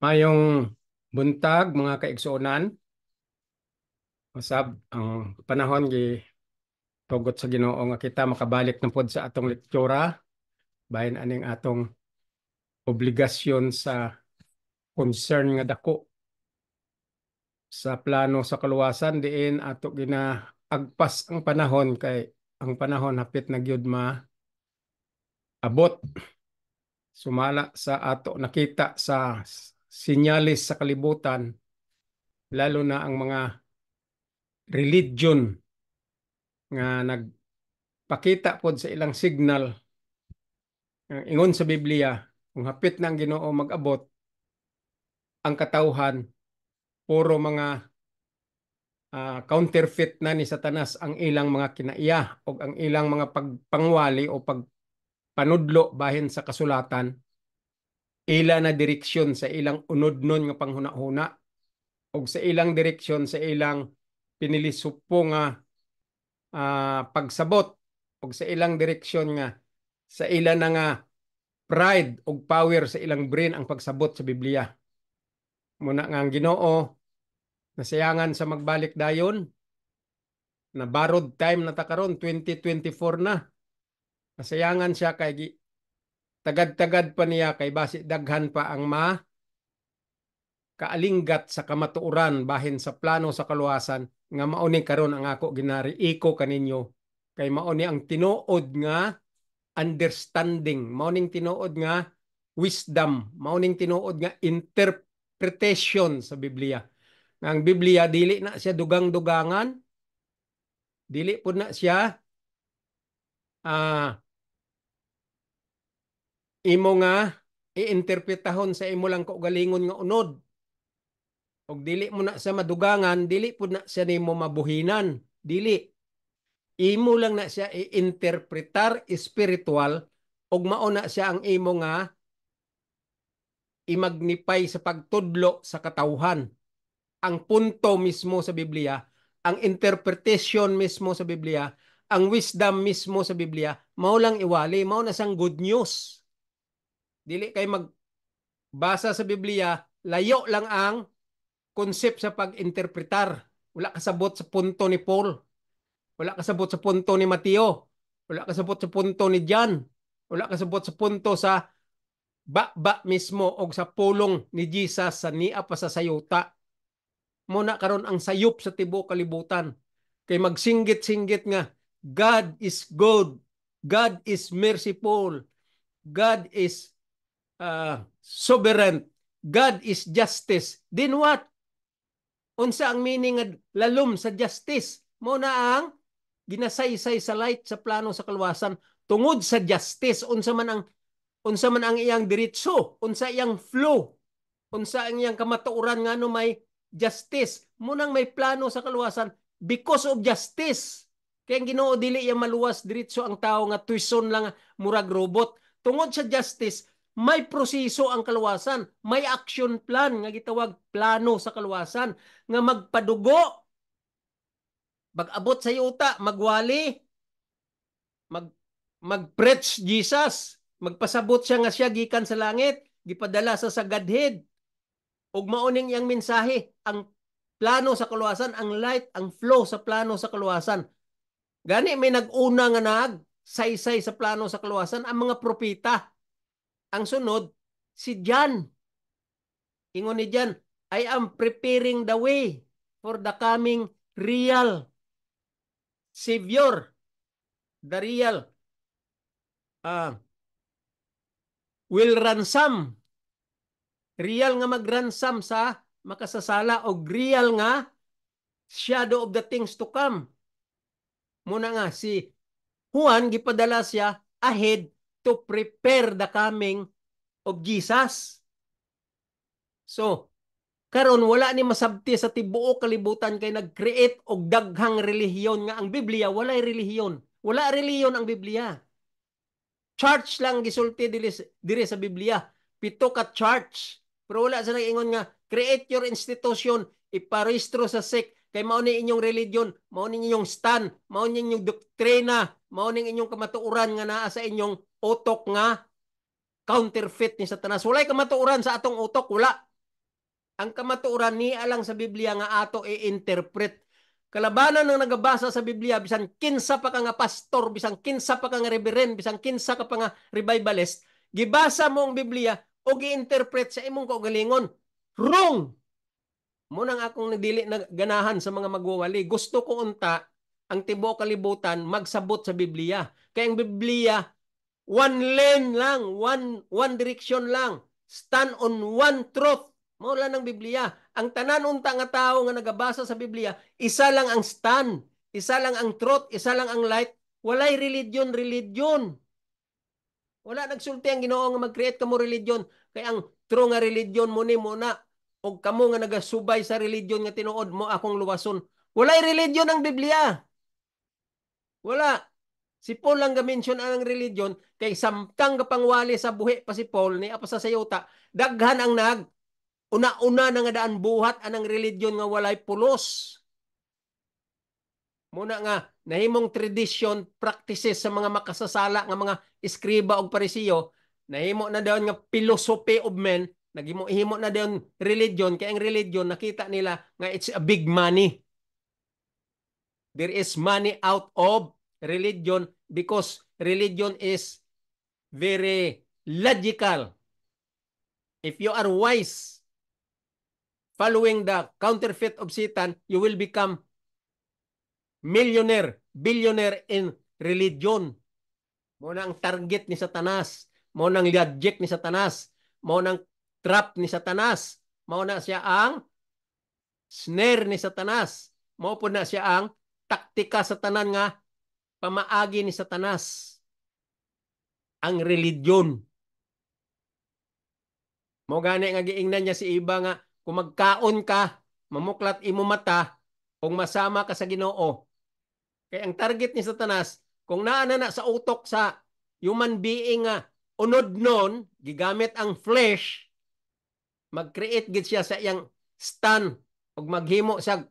Mayong buntag mga kaigsuonan, usab ang panahon gi tugot sa Ginoo nga kita makabalik na pod sa atong lektura bahin aning atong obligasyon sa concern nga dako sa plano sa kaluwasan diin ato ginaagpas ang panahon kay ang panahon hapit na gyud maabot sumala sa ato nakita sa sinyalis sa kalibutan, lalo na ang mga religion nga nagpakita pod sa ilang signal. Ang ingon sa Biblia, kung hapit na ang Ginoo mag-abot, ang katawhan puro mga counterfeit na ni Satanas ang ilang mga kinaiya o ang ilang mga pagpangwali o pagpanudlo bahin sa kasulatan, ila na direksyon sa ilang unodnon nga panghuna-huna o sa ilang direksyon sa ilang pinilisupo nga pagsabot o sa ilang direksyon nga sa ilan na nga pride o power sa ilang brain ang pagsabot sa Biblia. Muna nga ang Ginoo nasayangan sa magbalik dayon, na borrowed time na ta karon 2024 na. Nasayangan siya kay tagad-tagad pa niya kay basi daghan pa ang kaalinggat sa kamatuoran bahin sa plano sa kaluwasan nga mao ni karon ang ako ginariiko kaninyo kay mao ni ang tinuod nga understanding, mao ning tinuod nga wisdom, mao ning tinuod nga interpretation sa Biblia. Nga ang Biblia dili na siya dugang-dugangan, dili pud na siya ah imo nga iinterpretahon sa imo lang kaugalingon nga unod. Og dili mo na sa madugangan, dili pud na siya nimo mabuhinan, dili. Imo lang na siya i-interpretar spiritual og mao na siya ang imo nga imagnify sa pagtudlo sa katawhan. Ang punto mismo sa Biblia, ang interpretation mismo sa Biblia, ang wisdom mismo sa Biblia, mao lang iwali, mao na sang good news. Dili kay magbasa sa Biblia, layo lang ang concept sa pag-interpretar. Wala kasabot sa punto ni Paul. Wala kasabot sa punto ni Mateo. Wala kasabot sa punto ni John. Wala kasabot sa punto sa ba mismo o sa pulong ni Jesus sa niya pa sa sayuta. Muna karon ang sayop sa tibuok kalibutan. Kay magsinggit-singgit nga, God is good. God is merciful. God is sovereign. God is justice. Then what? Unsa ang meaning nga lalom sa justice? Muna ang ginasaysay sa light sa plano sa kalwasan tungod sa justice. Unsa man ang iyang diretso, unsa iyang flow, unsa ang iyang kamatuoran nga no may justice. Munang may plano sa kalwasan because of justice. Kaya ang Ginoo dili iya maluwas diretso ang tao nga tuison lang murag robot. Tungod sa justice, may proseso ang kalwasan, may action plan nga gitawag plano sa kalwasan nga magpadugo, mag-abot sa yuta, magwali, mag-preach Jesus, magpasabot siya nga siya gikan sa langit, gipadala sa Godhead. Ug mauning iyang mensahe, ang plano sa kaluwasan, ang light, ang flow sa plano sa kaluwasan. Gani may nag-una nga saysay sa plano sa kaluwasan ang mga propeta. Ang sunod, si John. Ingon ni John, I am preparing the way for the coming real Savior. The real will ransom. Real nga mag-ransom sa makasasala o real nga shadow of the things to come. Muna nga si Juan gipadala siya ahead to prepare the coming of Jesus. So, karon wala ni masabti sa tibuok kalibutan kay nag-create og daghang relihiyon nga ang Biblia walay relihiyon. Wala relihiyon ang Biblia. Church lang gisulti diri sa Biblia. 7 ka church. Pero wala sa nag-ingon nga create your institution, iparehistro sa SEC kay mao ni inyong religion, mao ni inyong stand, mao ni inyong doktrina, mao ni inyong kamatuoran nga naa sa inyong utok nga counterfeit ni Satanas. Walay kamatuoran sa atong utok, wala. Ang kamatuoran niya lang sa Biblia nga ato i-interpret. Kalabanan ng nagabasa sa Biblia, bisan kinsa pa ka nga pastor, bisan kinsa pa ka nga reverend, bisan kinsa ka pa nga revivalist, gibasa mo ang Biblia o gi-interpret sa imong kaugalingon. Wrong! Munang akong nagdili na ganahan sa mga magwawali. Gusto ko unta ang tibuok kalibutan magsabot sa Biblia. Kaya ang Biblia, one lane lang, one direction lang. Stand on one truth. Mula ng Biblia. Ang tanan unta nga tao nga nagabasa sa Biblia, isa lang ang stand, isa lang ang truth, isa lang ang light. Walay religion. Wala nagsulti ang Ginoo nga mag-create kamo religion. Kaya ang true nga religion mo ni mo na o kamo nga nagasubay sa religion nga tinuod mo akong luwason. Walay religion ang Biblia. Wala. Si Paul lang ga-mention ang religion kay samtang kapangwali sa buhi pa si Paul ni apa sa sayuta, daghan ang una-una na nga daan buhat anang religion nga walay pulos. Muna nga nahimong tradition practices sa mga makasasala nga mga eskriba og parisiyo, nahimo na dayon nga philosophy of men, himo na dayon religion kay ang religion nakita nila nga it's a big money. There is money out of religion because religion is very logical. If you are wise following the counterfeit of Satan, you will become millionaire, billionaire in religion. Mo na ang target ni Satanas, mo nang logic ni Satanas, mo nang trap ni Satanas, mo na siya ang snare ni Satanas, mo po na siya ang taktika sa tanan nga pamaagi ni Satanas. Ang religion. Mo gani nga giingnan niya si iba nga kung magkaon ka, mamuklat imo mata, kung masama ka sa Ginoo. Kaya ang target ni Satanas, kung naana na sa utok sa human being nga unod nun, gigamit ang flesh, mag-create gid siya sa iyang stand ug maghimo sa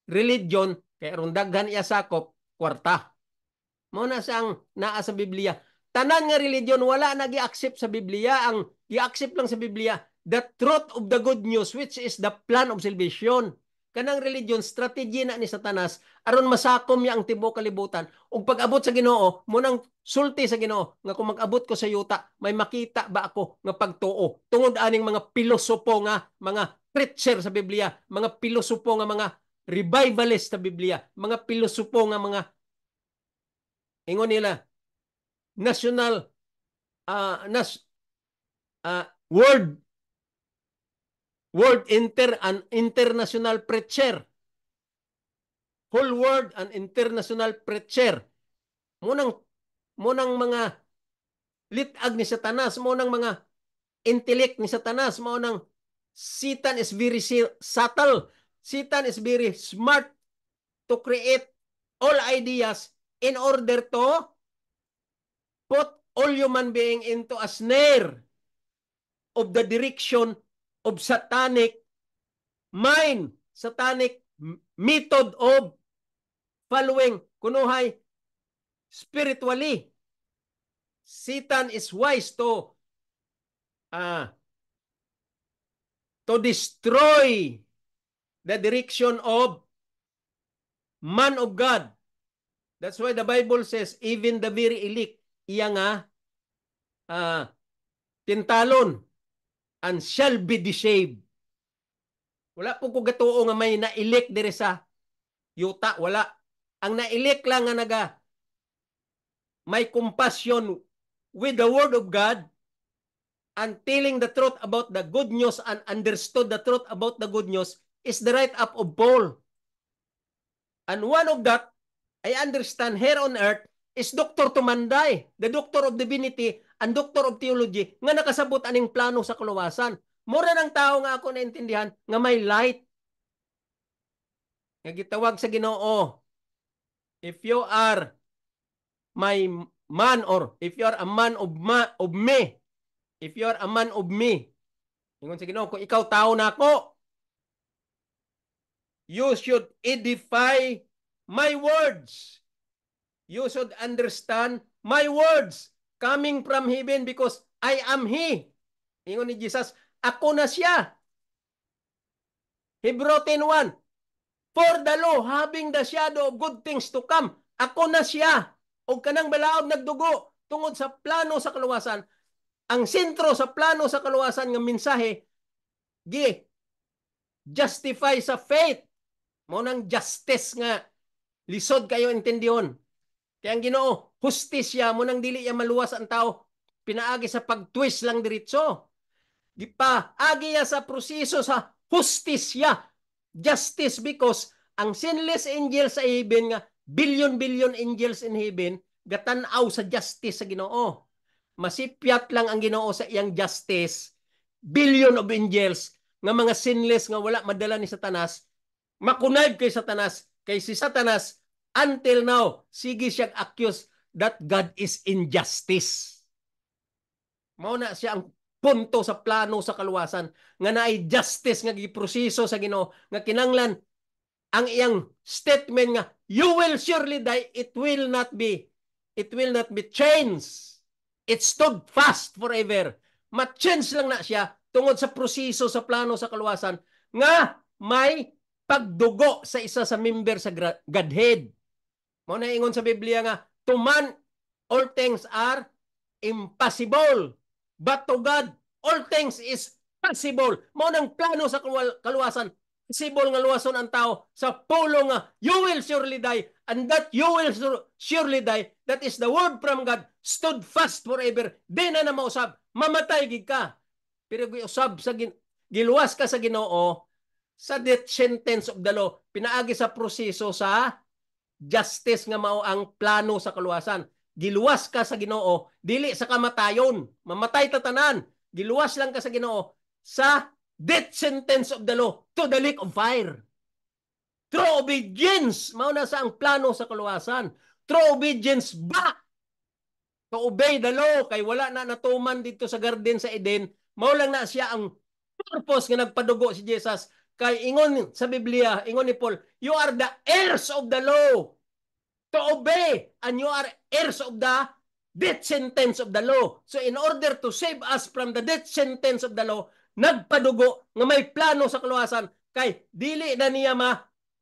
religion kay aron daghan iya sakop kwarta. Mao na sang naa sa Biblia. Tanan nga religion wala na gi-accept sa Biblia, ang gi-accept lang sa Biblia the truth of the good news which is the plan of salvation. Kanang religion strategy na ni Satanas aron masakom niya ang tibuok kalibutan ug pag-abot sa Ginoo mo nang sulti sa Ginoo nga kung mag-abot ko sa yuta may makita ba ako nga pagtuo tungod aning mga pilosopo nga mga preacher sa Biblia, mga pilosopo nga mga revivalist sa Biblia, mga pilosopo nga mga ingon nila national world international preacher, whole world and international preacher. Munang mga litag ni Satanas, munang mga intellect ni Satanas, munang Satan is very subtle. Satan is very smart to create all ideas in order to put all human being into a snare of the direction of satanic mind, satanic method of following kunuhay spiritually. Satan is wise to destroy the direction of man of God. That's why the Bible says even the very elect iya nga tintalon and shall be deceived. Wala po ko gatuo nga may na-elect dire sa yuta, wala. Ang na-elect lang nga may compassion with the word of God and telling the truth about the good news and understood the truth about the good news is the right up of Paul. And one of that, I understand here on earth, is Dr. Tumanday, the Doctor of Divinity and Doctor of Theology, nga nakasabot aning plano sa kaluwasan. Mura ng tao nga ako naintindihan nga may light. Nga gitawag sa Ginoo, if you are my man or if you are a man of me, if you are a man of me, ingon sa Ginoo, kung ikaw tao na ako, you should edify my words. You should understand my words coming from heaven because I am He. Ingon ni Jesus, ako na siya. Hebrew 10:1. For the law, having the shadow of good things to come. Ako na siya. O kanang balaod nagdugo tungod sa plano sa kaluwasan. Ang sentro sa plano sa kaluwasan ng mensahe, justify sa faith. Mo nang justice nga. Lisod kayo intendihon. Kaya ang Ginoo, hustisya mo nang dili ya maluwas ang tao. Pinaagi sa pag-twist lang diretso. Gipaagi ya sa proseso sa hustisya. Justice because ang sinless angels sa heaven nga billion angels in heaven gatan-aw sa justice sa Ginoo. Masipyat lang ang Ginoo sa iyang justice. Billion of angels nga mga sinless nga wala madala ni Satanas, makunayb kay Satanas, kay si Satanas until now sige siyang accuse that God is injustice. Mao na siya ang punto sa plano sa kaluwasan nga naay justice nga giproseso sa Ginoo nga kinanglan ang iyang statement nga you will surely die, it will not be changed. It stood fast forever. Ma-change lang na siya tungod sa proseso sa plano sa kaluwasan nga may pagdugo sa isa sa member sa Godhead. Mao na ingon sa Biblia nga to man all things are impossible, but to God all things is possible. Mao nang plano sa kaluwasan. Possible nga luwason ang tao sa pulo nga you will surely die, and that you will surely die, that is the word from God, stood fast forever. Di na mausab, mamatay gid ka. Pero giusab sa giluwas ka sa Ginoo sa death sentence of the law, pinaagi sa proseso sa justice nga mao ang plano sa kaluwasan. Giluwas ka sa Ginoo dili sa kamatayon, mamatay tatanan. Giluwas lang ka sa Ginoo sa death sentence of the law to the lake of fire. Through obedience, mao na sa ang plano sa kaluwasan. Through obedience back to obey the law, kay wala na natuman dito sa garden sa Eden. Mao lang na siya ang purpose nga nagpadugo si Jesus. Kay ingon sa Biblia, ingon ni Paul, you are the heirs of the law to obey, and you are heirs of the death sentence of the law. So in order to save us from the death sentence of the law, nagpadugo nga may plano sa kaluwasan, kay dili na niya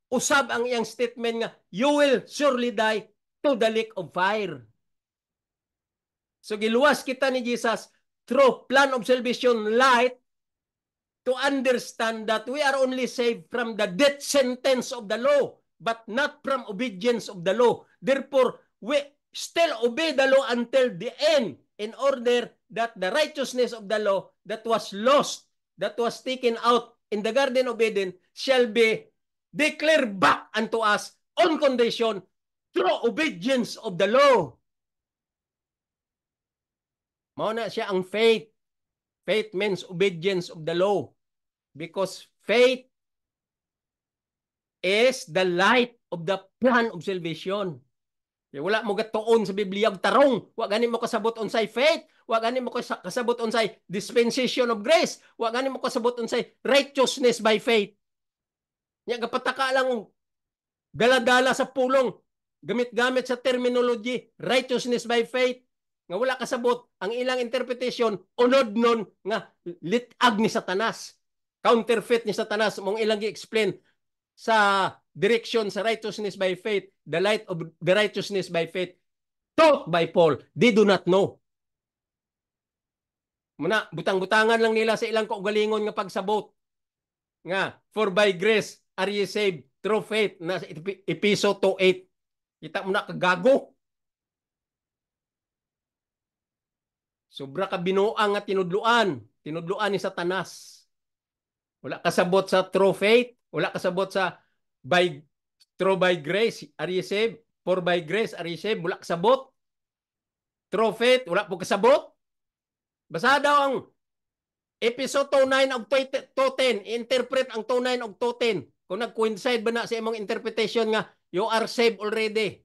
usab ang iyang statement nga you will surely die to the lake of fire. So giluwas kita ni Jesus through plan of salvation light to understand that we are only saved from the death sentence of the law, but not from obedience of the law. Therefore, we still obey the law until the end, in order that the righteousness of the law that was lost, that was taken out in the Garden of Eden, shall be declared back unto us on condition through obedience of the law. Mao na siya ang faith. Faith means obedience of the law. Because faith is the light of the plan of salvation. Wala mo gatuon sa Biblia og tarong. Wa gani mo kasabot unsay faith. Wa gani mo kasabot unsay dispensation of grace. Wa gani mo kasabot unsay righteousness by faith. Nya gapataka lang galadala sa pulong. Gamit-gamit sa terminology, righteousness by faith. Nga wala kasabot ang ilang interpretation unod nun nga litag ni Satanas. Counterfeit ni Satanas mong ilang gi-explain sa direction sa righteousness by faith, the light of the righteousness by faith taught by Paul. They do not know. Muna, butang-butangan lang nila sa ilang kaugalingon nga pagsabot. Nga, for by grace are ye saved through faith, na sa Episo 2:8. Kita mo na kagago. Sobra ka binuang nga tinudluan ni Satanas. Wala kasabot sa true faith, wala kasabot sa through by grace are ye saved, for by grace are ye saved, wala kasabot. True faith, wala po kasabot. Basa daw ang episode 2:9 og 2:10, interpret ang 2:9 og 2:10. Kung nag-coincide ba na sa imong interpretation nga you are saved already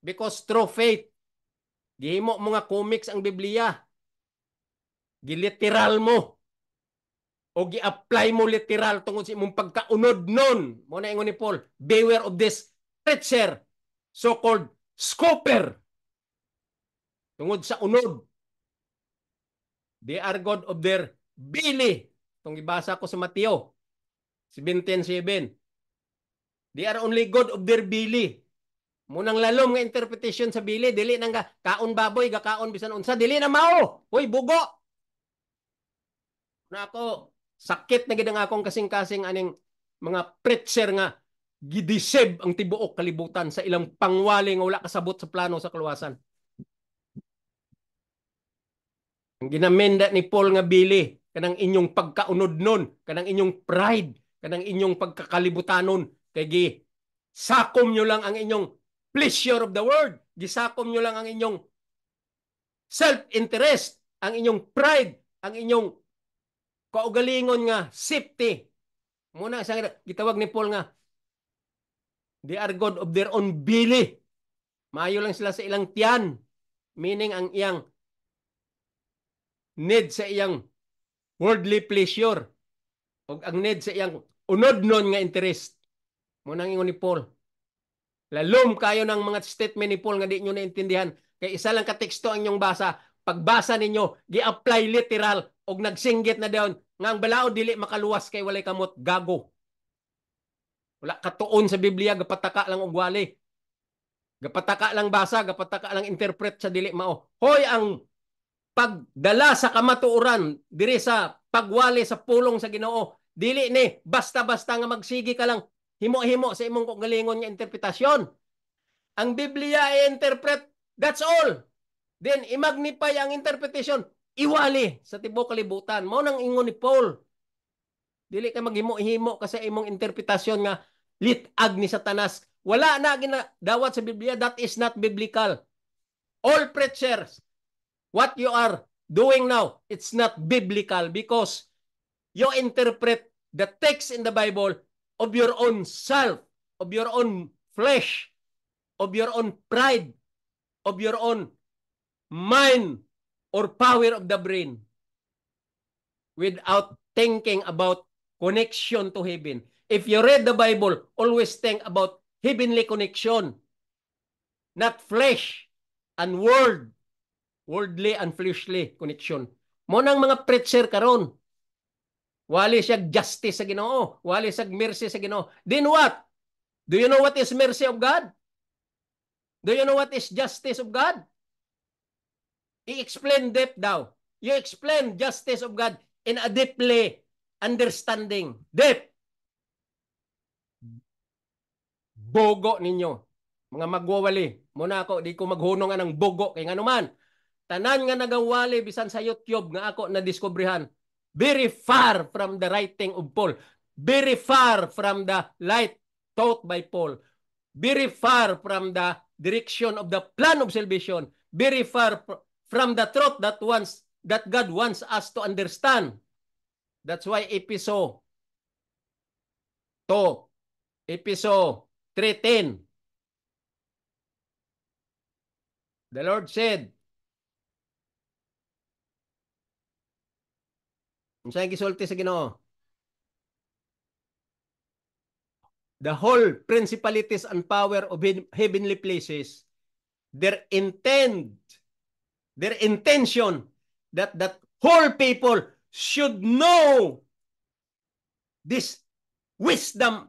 because through faith. Gihimo mga comics ang Biblia. Giliteral mo o gi-apply mo literal tungod sa imong pagkaunod nun. Mo na ingon ni Paul, beware of this preacher, so-called scooper. Tungod sa unod. They are God of their belly. Itong ibasa ko sa Mateo. 17:7. They are only God of their bili. Munang lalom nga interpretation sa bili, dili nang kaon baboy, gakaon bisan unsa, dili na mao. Hoy, bugo. Na ako, sakit na gid ang akong kasing-kasing aning mga preacher nga gidiseb ang tibuok kalibutan sa ilang pangwali nga wala kasabot sa plano sa kaluwasan. Ang ginamenda ni Paul nga bili, kanang inyong pagkaunod nun, kanang inyong pride, kanang inyong pagkakalibutanon, kay sakom nyo lang ang inyong pleasure of the world, gisakom nyo lang ang inyong self-interest, ang inyong pride, ang inyong kaugalingon nga safety. Muna isang gitawag ni Paul nga, they are God of their own bili. Maayo lang sila sa ilang tiyan. Meaning ang iyang need sa iyang worldly pleasure o ang need sa iyang unod nun nga interest. Muna ang ingon ni Paul. Lalom kayo ng mga statement ni Paul nga di nyo naintindihan. Kaya isa lang kateksto ang inyong basa. Pagbasa ninyo, gi-apply literal o nagsinggit na dayon nga ang balaod dili makaluwas kay walay kamot gago. Wala katuon sa Biblia, gapataka lang og wali. Gapataka lang basa, gapataka lang interpret sa dili mao. Hoy, ang pagdala sa kamatuoran diri sa pagwali sa pulong sa Ginoo, dili ni basta-basta nga magsigi ka lang himo-himo sa imong kagalingon nga interpretasyon. Ang Biblia i-interpret, that's all. Then i-magnify ang interpretation, iwali sa tibuok kalibutan. Mao nang ingon ni Paul. Dili ka maghimo-himo kasi imong interpretasyon nga litag ni Satanas. Wala na ginadawat sa Biblia, that is not biblical. All preachers, what you are doing now, it's not biblical because you interpret the text in the Bible of your own self, of your own flesh, of your own pride, of your own mind or power of the brain without thinking about connection to heaven. If you read the Bible, always think about heavenly connection, not flesh and worldly and fleshly connection. Mo nang mga preacher karon. Wali siya justice sa Ginoo, wali siya mercy sa Ginoo. Then what? Do you know what is mercy of God? Do you know what is justice of God? I-explain depth daw. You explain justice of God in a deeply understanding. Depth. Bogo ninyo. Mga magwawali. Muna ako, di ko maghunong ng bogo. Kaya nga naman, tanan nga nagawali bisan sa YouTube nga ako na-discoveryhan. Very far from the writing of Paul. Very far from the light taught by Paul. Very far from the direction of the plan of salvation. Very far from the truth that God wants us to understand. That's why Episode 2, Episode 3:10. The Lord said, unsay gisulti sa Ginoo? The whole principalities and power of heavenly places, their intention that whole people should know this wisdom,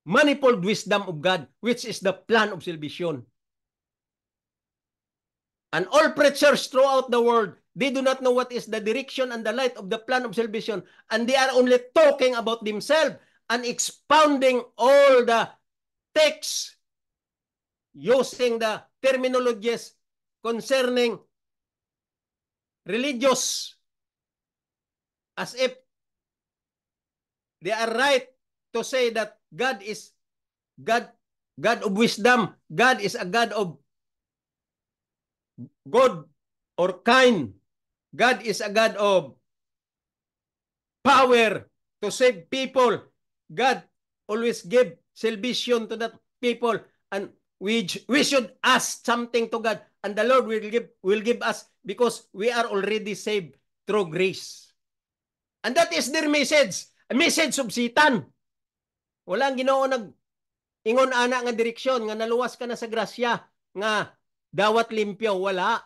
manifold wisdom of God, which is the plan of salvation. And all preachers throughout the world, they do not know what is the direction and the light of the plan of salvation, and they are only talking about themselves and expounding all the texts using the terminologies concerning religious as if they are right to say that God is God of wisdom. God is a God of good or kind. God is a God of power to save people. God always give salvation to that people, and we should ask something to God, and the Lord will give us because we are already saved through grace. And that is their message, a message of Satan. Walang Ginoo ingon ana nga direksyon nga naluwas ka na sa grasya nga dawat limpyo, wala.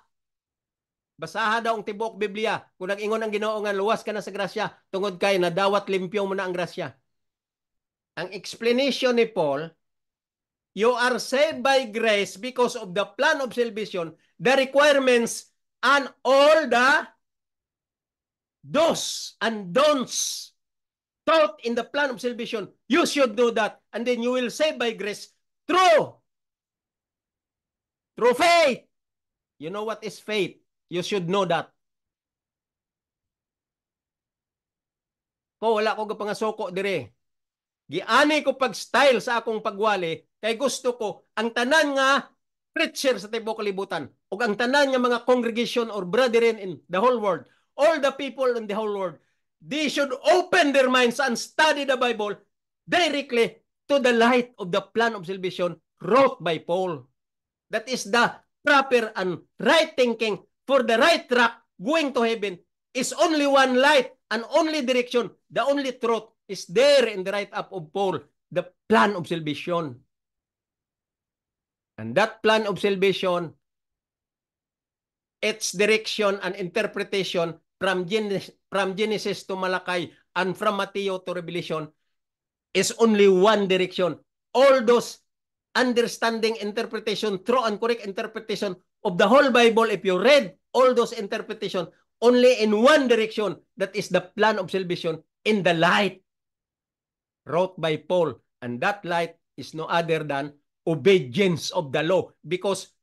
Basaha daw ang tibuok Biblia kung nag-ingon ang Ginoo nga luwas ka na sa grasya tungod kay na dawat limpyo mo na ang grasya. ang explanation ni Paul, you are saved by grace because of the plan of salvation, the requirements, and all the do's and don'ts taught in the plan of salvation. You should do that, and then you will save by grace through faith. You know what is faith? You should know that. Ko wala ko gapangasoko dire. Giani ko pag-style sa akong pagwali kay gusto ko ang tanan nga preacher sa tibuok kalibutan ug ang tanan nga mga congregation or brethren in the whole world, all the people in the whole world, they should open their minds and study the Bible directly to the light of the plan of salvation wrote by Paul. That is the proper and right thinking for the right track going to heaven is only one light and only direction. The only truth is there in the right up of Paul, the plan of salvation. And that plan of salvation, its direction and interpretation from Genesis to Malachi and from Matthew to Revelation is only one direction. All those understanding, interpretation, true and correct interpretation of the whole Bible, if you read all those interpretation only in one direction, that is the plan of salvation in the light wrote by Paul. And that light is no other than obedience of the law, because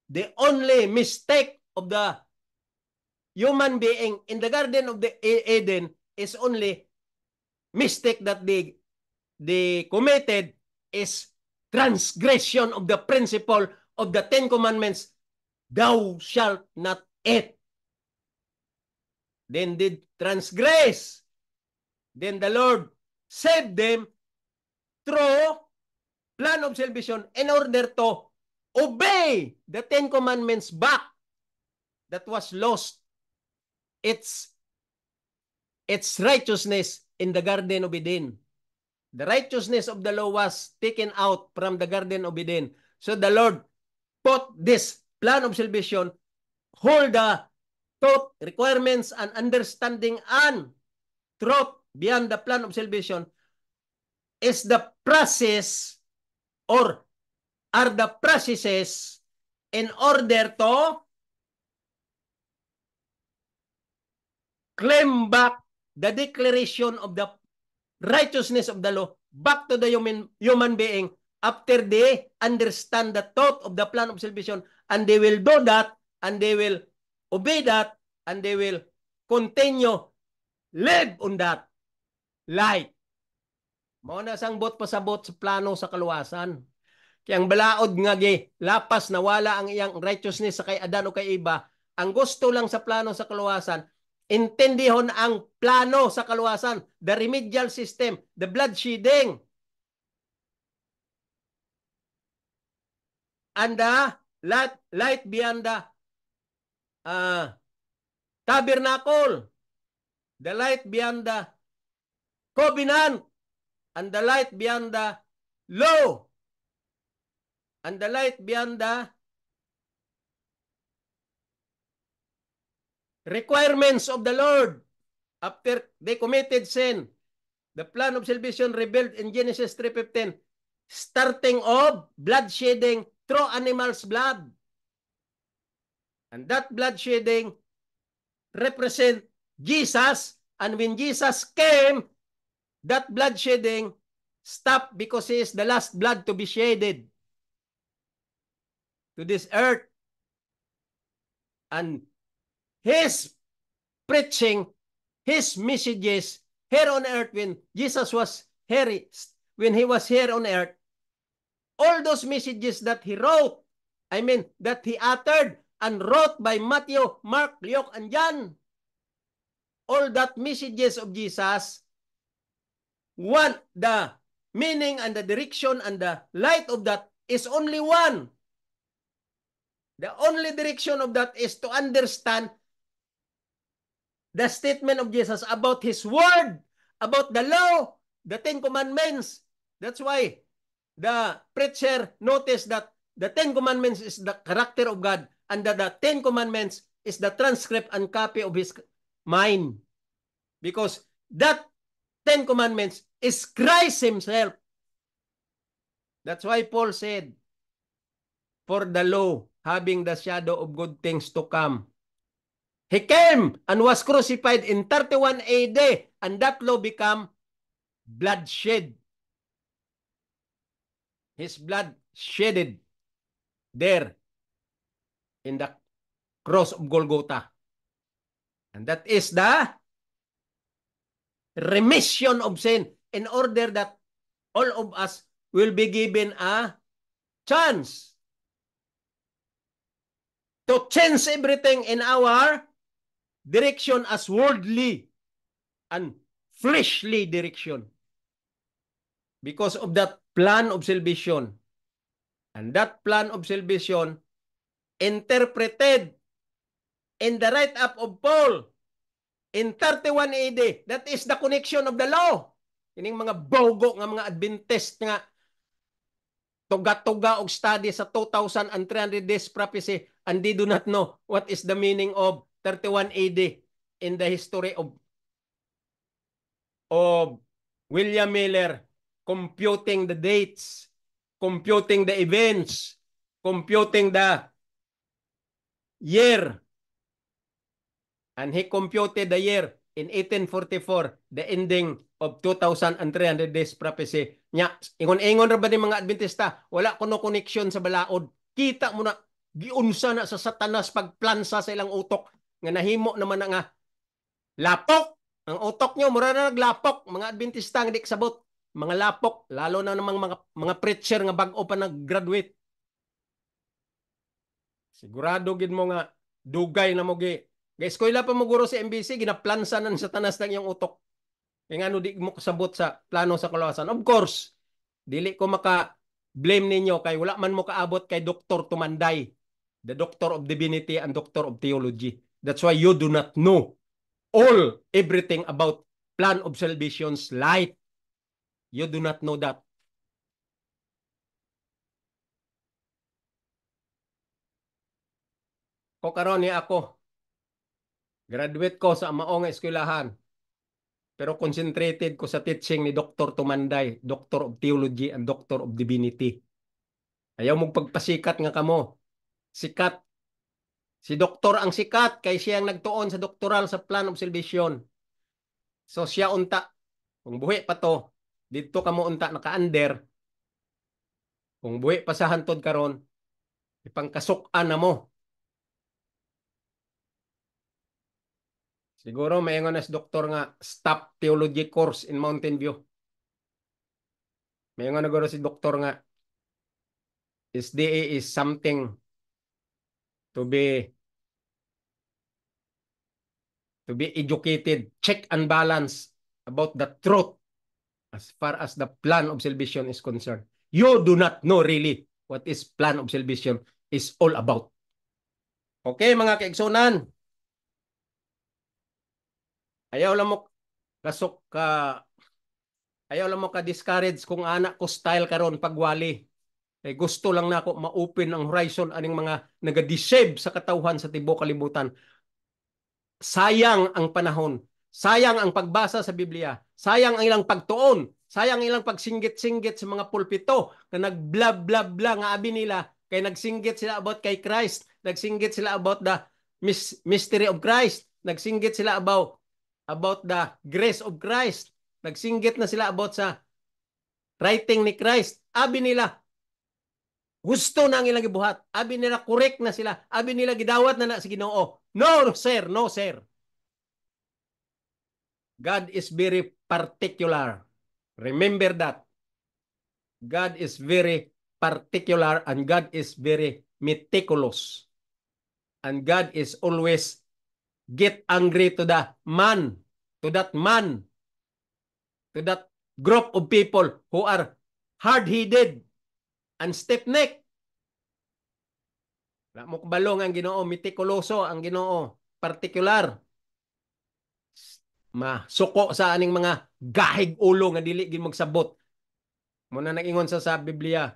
the only mistake of the human being in the Garden of the Eden is only mistake that they committed is transgression of the principle of the Ten Commandments, thou shalt not eat. Then did transgress. Then the Lord saved them through plan of salvation in order to obey the Ten Commandments back that was lost its righteousness in the Garden of Eden. The righteousness of the law was taken out from the Garden of Eden. So the Lord put this plan of salvation, hold the thought, requirements, and understanding and truth beyond the plan of salvation is the process or are the processes in order to claim back the declaration of the righteousness of the law back to the human being after they understand the thought of the plan of salvation, and they will do that, and they will obey that, and they will continue live on that light. Mao na sang bot pasabot sa plano sa kaluwasan. Kaya ang balaod nga lapas na wala ang iyang righteousness sa kay Adan o kay Eva, ang gusto lang sa plano sa kaluwasan, intindihon ang plano sa kaluwasan, the remedial system, the bloodshedding, and the light beyond the tabernacle, the light beyond the covenant, and the light beyond the law, and the light beyond the requirements of the Lord after they committed sin. The plan of salvation revealed in Genesis 3:15, starting of bloodshedding through animals' blood. And that bloodshedding represent Jesus, and when Jesus came, that bloodshedding stopped because he is the last blood to be shedded to this earth. And his preaching, his messages here on earth when Jesus was here, when he was here on earth, all those messages that he wrote, that he uttered and wrote by Matthew, Mark, Luke, and John, all that messages of Jesus, the meaning and the direction and the light of that is only one. The only direction of that is to understand the statement of Jesus about his word, about the law, the Ten Commandments. That's why the preacher noticed that the Ten Commandments is the character of God, and that the Ten Commandments is the transcript and copy of his mind. Because that Ten Commandments is Christ Himself. That's why Paul said, for the law, having the shadow of good things to come. He came and was crucified in 31 AD, and that law became bloodshed. His blood shedded there in the cross of Golgotha. And that is the remission of sin, in order that all of us will be given a chance to change everything in our direction as worldly and fleshly direction, because of that plan of salvation. And that plan of salvation interpreted in the write-up of Paul in 31 AD. That is the connection of the law. Ining mga bogo nga mga Adventist nga tuga-tuga og study sa 2,300 days prophecy, and they do not know what is the meaning of 31 AD in the history of William Miller, computing the dates, computing the events, computing the year. And he computed the year in 1844, the ending of 2,300 days prophecy. Nya, ingon-ingon ra ba ni mga Adventista, wala kuno connection sa balaod. Kita mo na, giunsa na sa Satanas pagplansa sa ilang utok, nga nahimo naman na nga lapok. Ang utok nyo, mura na naglapok. Mga Adventista nga di kasabot. Mga lapok, lalo na namang mga preacher nga bago pa nag-graduate. Sigurado gid mo nga, dugay na mo gi. Guys, ko ila pa mo guro sa MBC, ginaplansa ng Satanas ng iyong utok. Kaya nga no, di mo kasabot sa plano sa kalawasan. Of course, dili ko maka-blame ninyo kay wala man mo kaabot kay Dr. Tumanday, the Doctor of Divinity and Doctor of Theology. That's why you do not know everything about plan of salvation's light. You do not know that. Ko karon ni ako, graduate ko sa maong eskwelahan, pero concentrated ko sa teaching ni Dr. Tumanday, Doctor of Theology and Doctor of Divinity. Ayaw mong pagpasikat nga kamo. Sikat. Si doktor ang sikat kay siya ang nagtuon sa doktoral sa plan of salvation. So siya unta. Kung buhi pa to, dito kamo unta naka-under. Kung buhi pa sa hantod karon, ipangkasuk-an na mo. Siguro mayngon as doktor nga stop theology course in Mountain View. Mayngon na guro si doktor nga SDA is something to be educated, check and balance about the truth as far as the plan of salvation is concerned. You do not know really what is plan of salvation is all about. Okay, mga kaigsunan. Ayaw lang mo kasok ka, ayaw lang mo ka-discourage kung anak ko style karon pagwali. Eh, gusto lang na ako ma-open ang horizon aning mga naga-deceive sa katawhan sa tibuok kalibutan. Sayang ang panahon. Sayang ang pagbasa sa Biblia. Sayang ang ilang pagtuon. Sayang ang ilang pagsinggit-singgit sa mga pulpito na nag-bla-bla-bla nga abi nila kay nagsinggit sila about kay Christ. Nagsinggit sila about the mystery of Christ. Nagsinggit sila about the grace of Christ. Nagsinggit na sila about sa writing ni Christ. Abi nila, gusto na ang ilang gibuhat. Abi nila, correct na sila. Abi nila, gidawat na sa Ginoo. No, sir. No, sir. God is very particular. Remember that. God is very particular and God is very meticulous. And God is always get angry to the man, to that man, to that group of people who are hard-headed and stiff-necked. Wala mo kabalong ang Ginoo, mitikuloso ang Ginoo, particular. Masuko sa aning mga gahig ulo nga dili gid magsabot. Muna nag-ingon sa Biblia,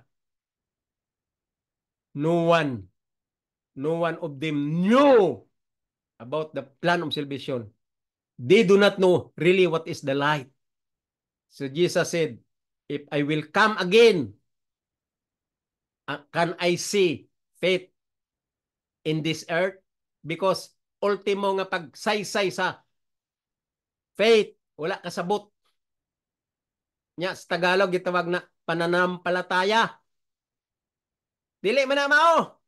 no one of them knew about the plan of salvation. They do not know really what is the light. So Jesus said, if I will come again, can I see faith in this earth? Because ultimo nga pagsaysay sa faith, wala kasabot. Nya sa Tagalog gitawag na pananampalataya. Dili man na mao.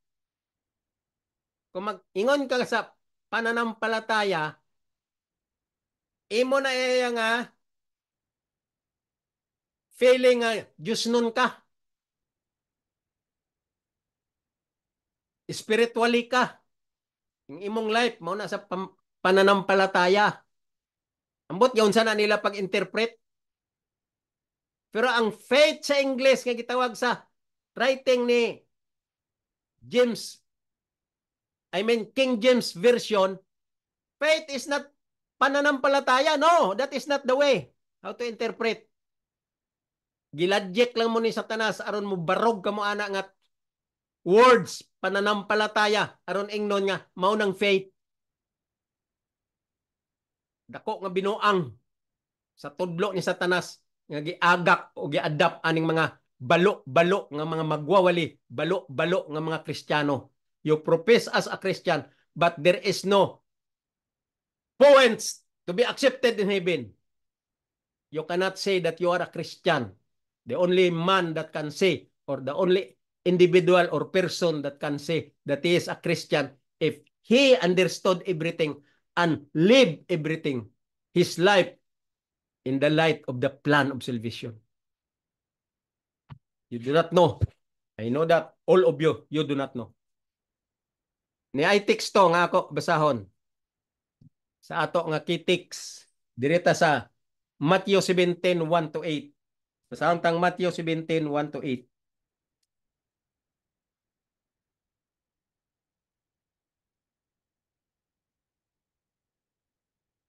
Kung mag-ingon ka sa pananampalataya, imo na iya nga feeling nga Diyos nun ka. Spiritually ka. Yung imong life mo na sa pananampalataya. Ambot yun sana nila pag-interpret. Pero ang faith sa English nga gitawag sa writing ni James, I mean King James Version, faith is not pananampalataya. No, that is not the way. How to interpret? Giladjek lang mo ni Satanas aron mo barog ka mo ana nga words pananampalataya aron ingnon nga mao nang faith. Dako nga binuang sa tudlo ni Satanas nga giagak o giadapt aning mga balo-balo nga mga magwawali, balo-balo nga mga Kristiyano. You profess as a Christian, but there is no points to be accepted in heaven. You cannot say that you are a Christian. The only man that can say, or the only individual or person that can say that he is a Christian, if he understood everything and lived everything, his life in the light of the plan of salvation. You do not know. I know that all of you do not know. Ni ay teksto nga ako basahon sa ato nga kitiks direta sa Matthew 17:1 to 8. Basahon tang Matthew 17:1 to 8.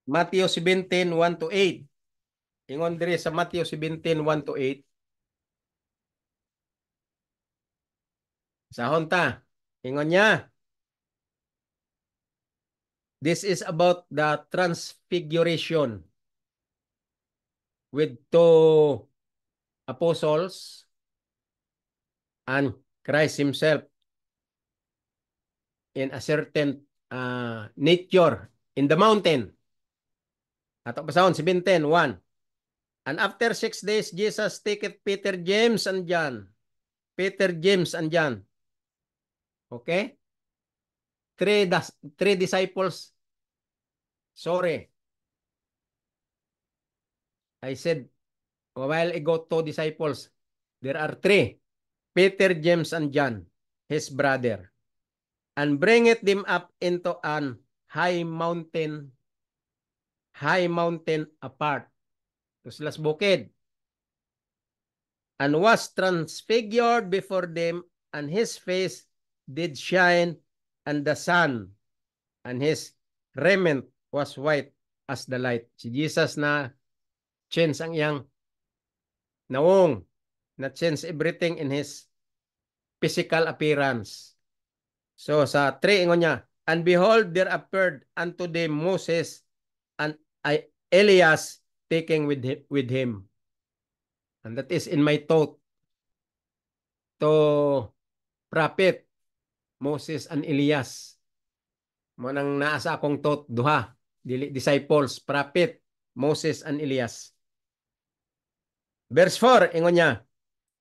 Matthew 17:1 to 8. Ingon dire sa Matthew 17:1 to 8. Sahon ta. Ingon niya. This is about the transfiguration with two apostles and Christ himself in a certain nature in the mountain. Ato basahon 17:1. And after 6 days, Jesus taketh Peter, James, and John. Peter, James, and John. Okay? Three disciples. Sorry. I said a while ago, 2 disciples. There are 3. Peter, James, and John, his brother. And bringeth them up into an high mountain apart. To silas bukid. And was transfigured before them, and his face did shine, and the sun, and his raiment was white as the light. Si Jesus na change ang iyang naong, na change everything in his physical appearance. So sa 3 ingon niya, and behold, there appeared unto them Moses and Elias taking with him. And that is in my thought to prophet Moses and Elias. Mo nang naa sa akong thought duha, disciples, prophet Moses and Elias. Verse 4 ingon niya,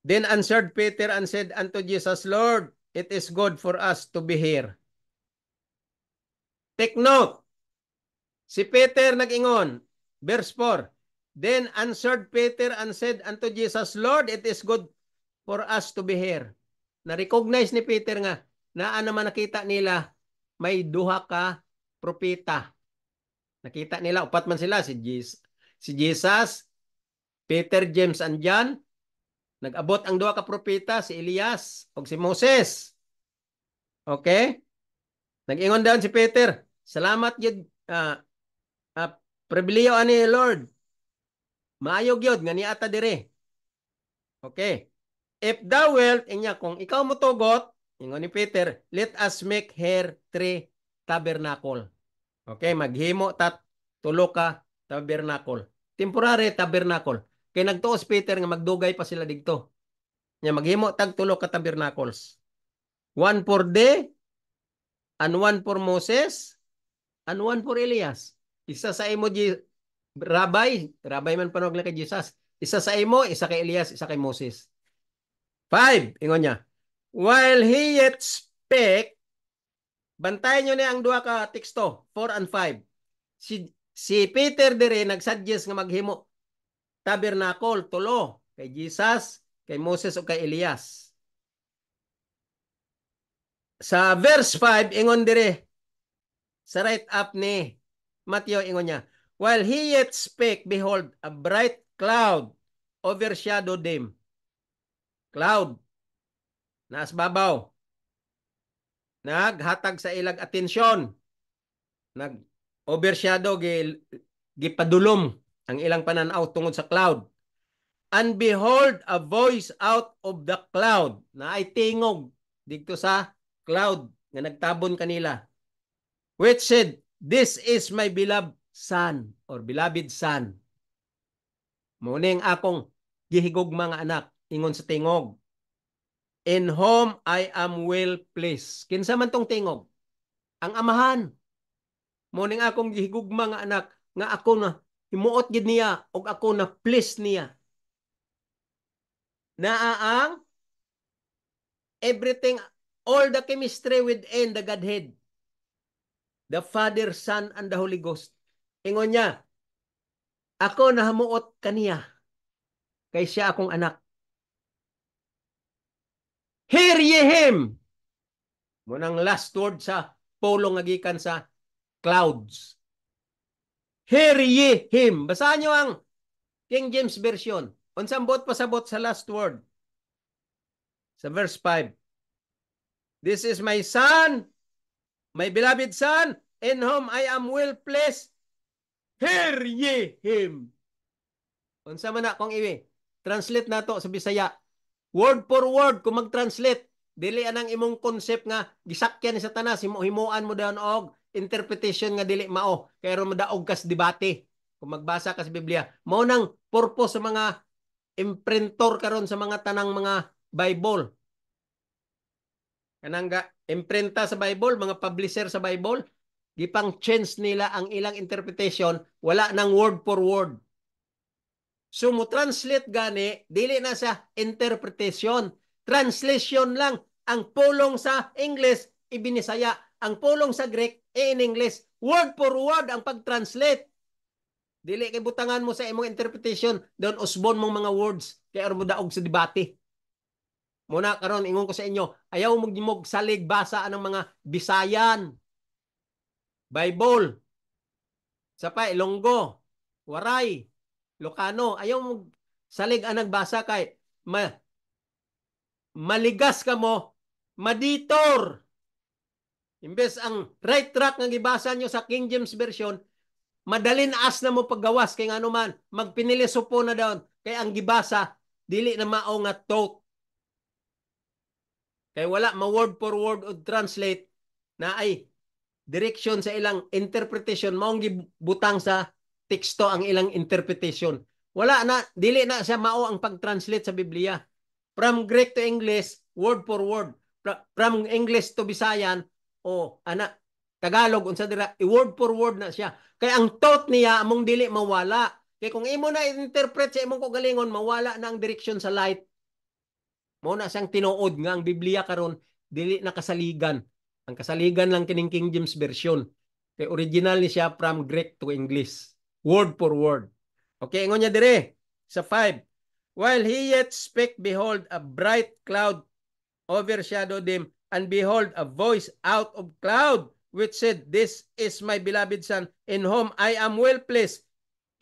then answered Peter and said unto Jesus, Lord, it is good for us to be here. Take note. Si Peter nag-ingon, verse 4, then answered Peter and said unto Jesus, Lord, it is good for us to be here. Na-recognize ni Peter nga, naa naman nakita nila, may duha ka propeta. Nakita nila, upat man sila, si Jesus, Peter, James, and John. Nag-abot ang duha ka propeta, si Elias o si Moses. Okay? Nag-ingon down si Peter, salamat yun, pribiliyo ani Lord. Maayog yun, nga niata dire. Okay. If thou wilt, inya, kung ikaw mo tugot, ingon ni Peter, let us make here 3 tabernacle. Okay, maghimo tulo ka tabernacle. Temporary tabernacle. Kay nagtuos Peter nga magdugay pa sila didto. Nya maghimo tag tulo ka tabernacles. One for the and one for Moses and one for Elias. Isa sa imo Rabbi man panawag na kay Jesus. Isa sa imo, isa kay Elias, isa kay Moses. 5, ingon niya. While he yet spake, bantayan nyo na ang duha ka teksto, 4 and 5. Si Peter dire nagsuggest nga maghimo tabernacle, tulo, kay Jesus, kay Moses o kay Elias. Sa verse 5, ingon dire, sa right up ni Matthew, ingon niya, while he yet spake, behold, a bright cloud overshadowed them. Cloud. Naas babaw. Naghatag sa ilag atensyon. Nag-overshadow, gipadulom ang ilang pananaw tungod sa cloud. And behold, a voice out of the cloud, na ay tingog dito sa cloud nga nagtabon kanila, which said, this is my beloved son, or beloved son. Muning akong gihigugma nga anak, ingon sa tingog, in whom I am well pleased. Kinsa man tong tingog? Ang amahan. Muning akong gihigugma nga anak, nga ako na himuot gid niya, og ako na pleased niya. Naaang everything, all the chemistry within the Godhead, the Father, Son, and the Holy Ghost. Ingon niya, ako nahamuot kaniya, kay siya akong anak. Hear ye him. Munang last word sa pulong nga gikan sa clouds. Hear ye him. Basahan nyo ang King James Version. Unsang bot pasabot sa last word. Sa verse 5. This is my son, my beloved son, in whom I am well pleased. Hear ye him. Unsa man na kung translate nato sa Bisaya. Word for word kung mag-translate. Dili anang imong concept nga gisakyan ni Satanas, himuan mo daw og interpretation nga dili mao. Kaya mo daog kas debate. Kung magbasa ka sa Biblia, mao nang purpose sa mga imprintor karon sa mga tanang mga Bible. Kanang imprenta sa Bible, mga publisher sa Bible, gipang change nila ang ilang interpretation, wala nang word for word. So mo translate gani, dili na sa interpretation. Translation lang. Ang pulong sa English, ibinisaya. Ang pulong sa Greek, in English. Word for word ang pag-translate. Dili kay butangan mo sa imong interpretation, doon usbon mong mga words, kaya mo daog sa debate. Muna karon ingon ko sa inyo, ayaw mong salig basa ng mga Bisayan, Bible, sa pa Ilonggo, Waray, Lokano. Ayaw mong salig ang nagbasa kay maligas ka mo, maditor. Imbes ang right track nga gibasa nyo sa King James Version, madalin as na mo paggawas kay ngano man magpinilisopo na daw kay ang gibasa dili na mao nga thought. Kay wala ma word for word o translate na ay direction sa ilang interpretation, maong gibutang sa teksto ang ilang interpretation. Wala na, dili na siya mao ang pag-translate sa Biblia. From Greek to English, word for word. From English to Bisayan, o Tagalog, unsa dira, word for word na siya. Kaya ang thought niya, among dili mawala. Kaya kung imo na interpret sa imong kagalingon, mawala na ang direction sa light. Mo na siyang tinuod nga ang Biblia karon dili nakasaligan. Ang kasaligan lang kining King James Version. Kay original ni siya from Greek to English. Word for word. Okay, ingon niya dire sa 5. While he yet spake, behold, a bright cloud overshadowed him, and behold, a voice out of cloud, which said, this is my beloved son, in whom I am well pleased.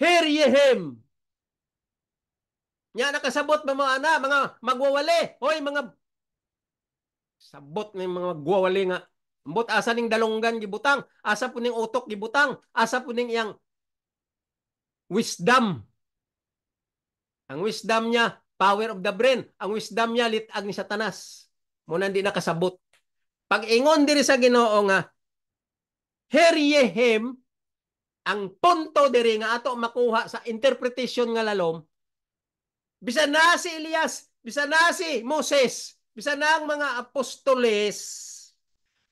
Hear ye him. Nya nakasabot ba mga magwawali? Hoy, mga sabot ng mga magwawali nga. Ambot asa ning dalonggan gibutang, asa po ning utok gibutang, asa po ning iyang wisdom. Ang wisdom niya, power of the brain. Ang wisdom niya, litag ni Satanas. Muna hindi nakasabot. Pag ingon diri sa Ginoo nga, hear ye him, ang punto diri nga ato makuha sa interpretation nga lalom, Bisan na si Elias, bisan na si Moses, bisan na ang mga apostoles,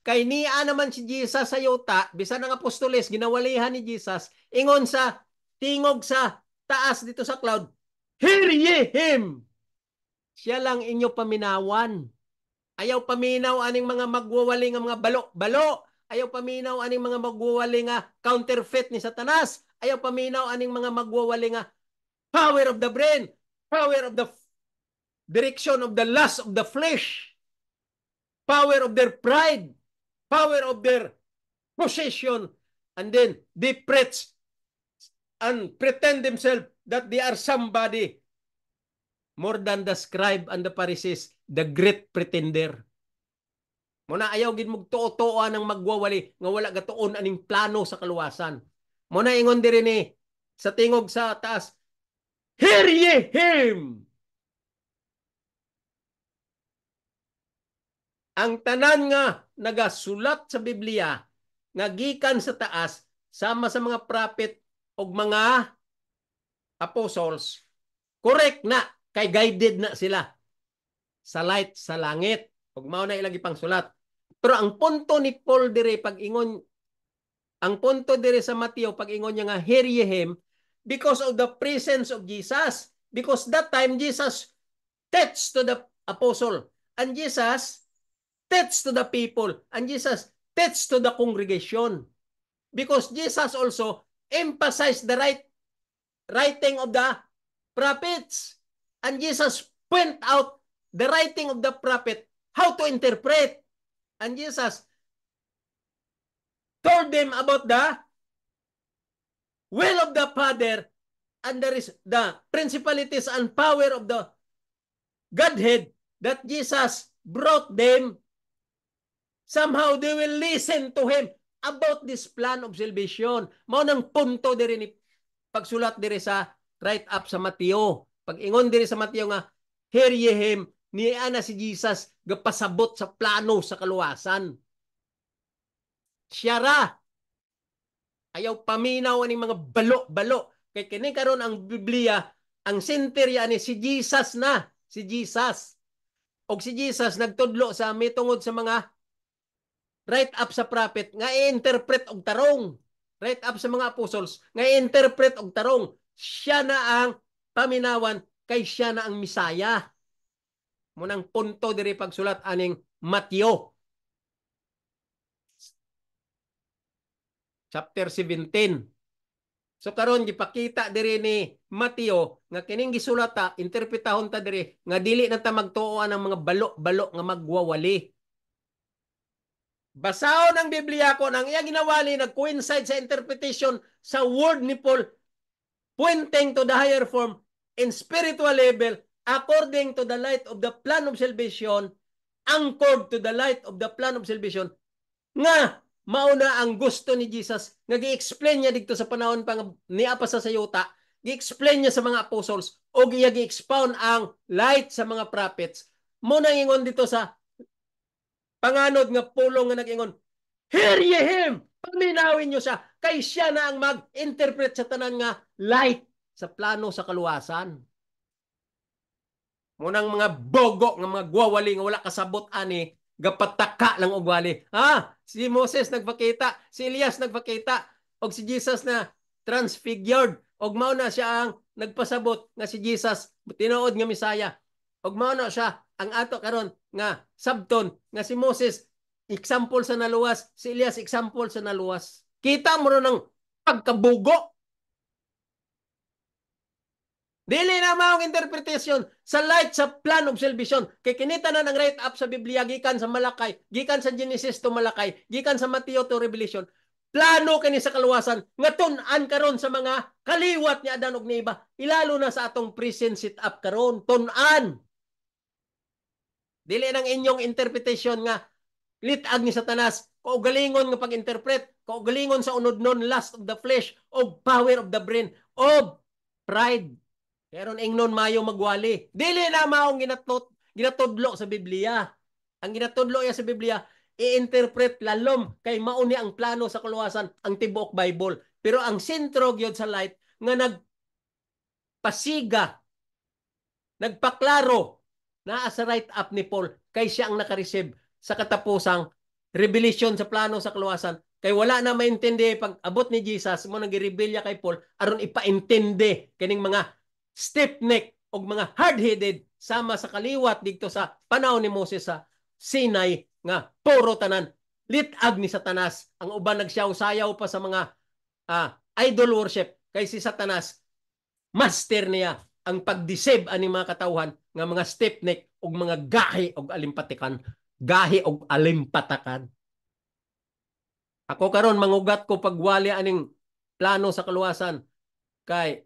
kay niya naman si Jesus sa yuta, bisan ang apostoles, ginawalihan ni Jesus, ingon sa tingog sa taas dito sa cloud, hear ye him! Siya lang inyo paminawan. Ayaw paminaw aning mga magwawali nga mga balo-balo. Ayaw paminaw aning mga magwawali nga counterfeit ni Satanas. Ayaw paminaw aning mga magwawali nga power of the brain, power of the direction of the lust of the flesh, power of their pride, power of their possession, and then they preach and pretend themselves that they are somebody more than the scribe and the Pharisees, the great pretender. Muna ayaw gid mog tuo-tuoan ang magwawali nga wala gatuon aning plano sa kaluwasan. Muna ingon diri ni sa tingog sa taas, hear ye him! Ang tanan nga nagasulat sa Biblia nga gikan sa taas sama sa mga prophet og mga apostles, correct na kay guided na sila sa light sa langit. Ug mao na ilang ipangsulat. Pero ang punto ni Paul dire pag ingon, ang punto dire sa Mateo pag ingon niya nga hear ye him, because of the presence of Jesus. Because that time Jesus teach to the apostle and Jesus teach to the people and Jesus teach to the congregation. Because Jesus also emphasized the writing of the prophets and Jesus point out the writing of the prophet how to interpret. And Jesus told them about the will of the Father and there is the principalities and power of the Godhead that Jesus brought them. Somehow they will listen to Him about this plan of salvation. Mao nang punto diri ni pagsulat diri sa right up sa Mateo. Pag ingon diri sa Mateo nga, hear ye him, niya na si Jesus gapasabot sa plano sa kaluwasan. Siya ra. Ayaw paminaw aning mga balo-balo. Kay kini karon ang Biblia, ang center ni si Jesus na. Si Jesus. Og si Jesus nagtudlo sa mitungod sa mga right up sa prophet nga i-interpret og tarong. Right up sa mga apostles nga i-interpret og tarong. Siya na ang paminawan kay siya na ang Misaya. Munang punto diri pagsulat aning Mateo chapter 17. So karon gipakita diri ni Mateo nga kining gisulata interpretahon ta diri nga dili na ta magtuoan ang mga balo-balo nga magwawali. Basahon ang Biblia ko nang iya ginawali nag-coincide sa interpretation sa word ni Paul pointing to the higher form in spiritual level according to the light of the plan of salvation, anchored to the light of the plan of salvation, nga mauna ang gusto ni Jesus nga gi-explain niya dito sa panahon pang niya pa sa sayuta, gi-explain niya sa mga apostles o gi-expound ang light sa mga prophets. Mo nang ingon dito sa panganod nga pulong nga nag-ingon, hear ye him! Paminawin nyo siya, kay siya na ang mag-interpret sa tanan nga light sa plano sa kaluwasan. Munang mga bogo nga mga gwawali nga wala kasabot ani gapataka lang og wali. Si Moses nagpakita, si Elias nagpakita, og si Jesus na transfigured. Og mao na siya ang nagpasabot nga si Jesus tinuod nga Misaya. Og mao na siya ang ato karon nga sabton nga si Moses example sa naluwas, si Elias example sa naluwas. Kita mo ng pagkabugo. Dili na maong interpretation sa light sa plan of salvation. Kay kinita na ng right up sa Biblia gikan sa Malakay, gikan sa Genesis to Malakay, gikan sa Mateo to Revelation. Plano kini sa kaluwasan nga tun-an karon sa mga kaliwat ni Adan ug ni Eva, ilalo na sa atong present sit up karon, tun-an. Dili nang inyong interpretation nga litag ni Satanas, kaugalingon nga pag-interpret, kaugalingon sa unod-non lust of the flesh, o power of the brain, o pride. Karon ingnon mayo magwali. Dili na maong ginatudlo sa Biblia. Ang ginatudlo ya sa Biblia, i-interpret lalom kay mauni ang plano sa kaluwasan ang tibuok Bible. Pero ang sentro gyud sa light nga nagpasiga nagpaklaro na sa right up ni Paul kay siya ang nakareceive sa katapusang revelation sa plano sa kaluwasan. Kay wala na maintindi pag abot ni Jesus mo nag-rebelya kay Paul aron ipaintindi kining mga stiff-neck o mga hard-headed sama sa kaliwat dito sa panahon ni Moses sa Sinai nga puro tanan litag ni Satanas. Ang uban nagsayaw-sayaw pa sa mga idol worship kay si Satanas master niya ang pag-deceive ani mga katawhan nga mga stiff-neck o mga gahi o alimpatikan. Gahi o alimpatakan. Ako karon mangugat ko pagwali aning plano sa kaluwasan kay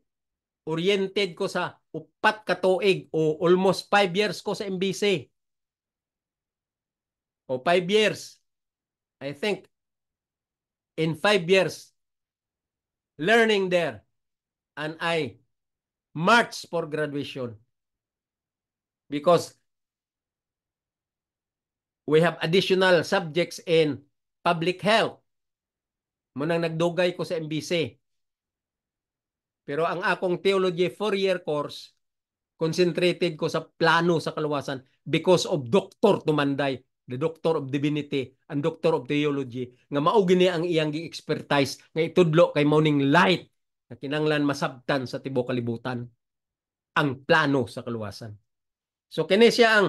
oriented ko sa 4 ka tuig o almost 5 years ko sa MBC. O 5 years. I think in 5 years learning there and I march for graduation because we have additional subjects in public health. Munang nagdugay ko sa MBC. Pero ang akong theology 4-year course, concentrated ko sa plano sa kaluwasan because of Dr. Tumanday, the Doctor of Divinity and Doctor of Theology, nga maugi niya ang iyang expertise nga itudlo kay morning light na kinanglan masabtan sa tibuok kalibutan ang plano sa kaluwasan. So kini siya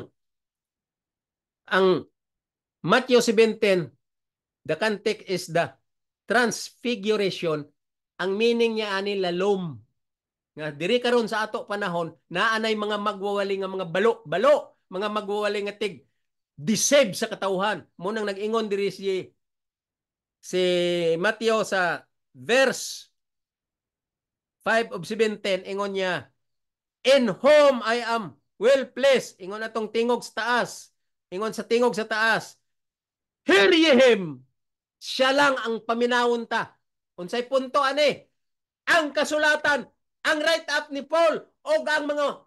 ang Matthew 17, the context is the transfiguration. Ang meaning niya ani lalom. Nga diri karon sa ato panahon naanay mga magwawali nga mga balo, mga magwawali nga tig deceive sa katawhan. Munang nag-ingon diri si Matthew sa verse 5 of 17 ingon niya, in whom I am well pleased. Ingon atong tingog sa taas. Ingon sa tingog sa taas. Hear ye him. Siya lang ang paminawon ta. Unsay punto ani? Ang kasulatan, ang right up ni Paul o ang mga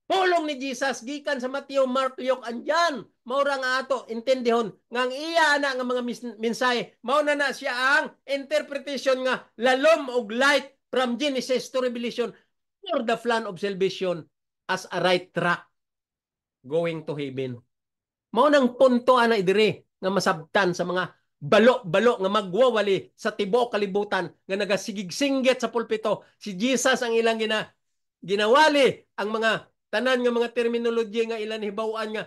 pulong ni Jesus gikan sa Matthew, Mark, Luke andyan. Maura nga ato intindihon nga ang iya na nga mga mensahe mao na siya ang interpretation nga lalom og light from Genesis to Revelation for the plan of salvation as a right track going to heaven. Mao nang punto ana idiri nga masabtan sa mga balo-balo nga magwawali sa tibuok kalibutan nga nagasigig-singgit sa pulpito. Si Jesus ang ilang ginawali ang mga tanan nga mga terminology nga ilan hibaw-an nga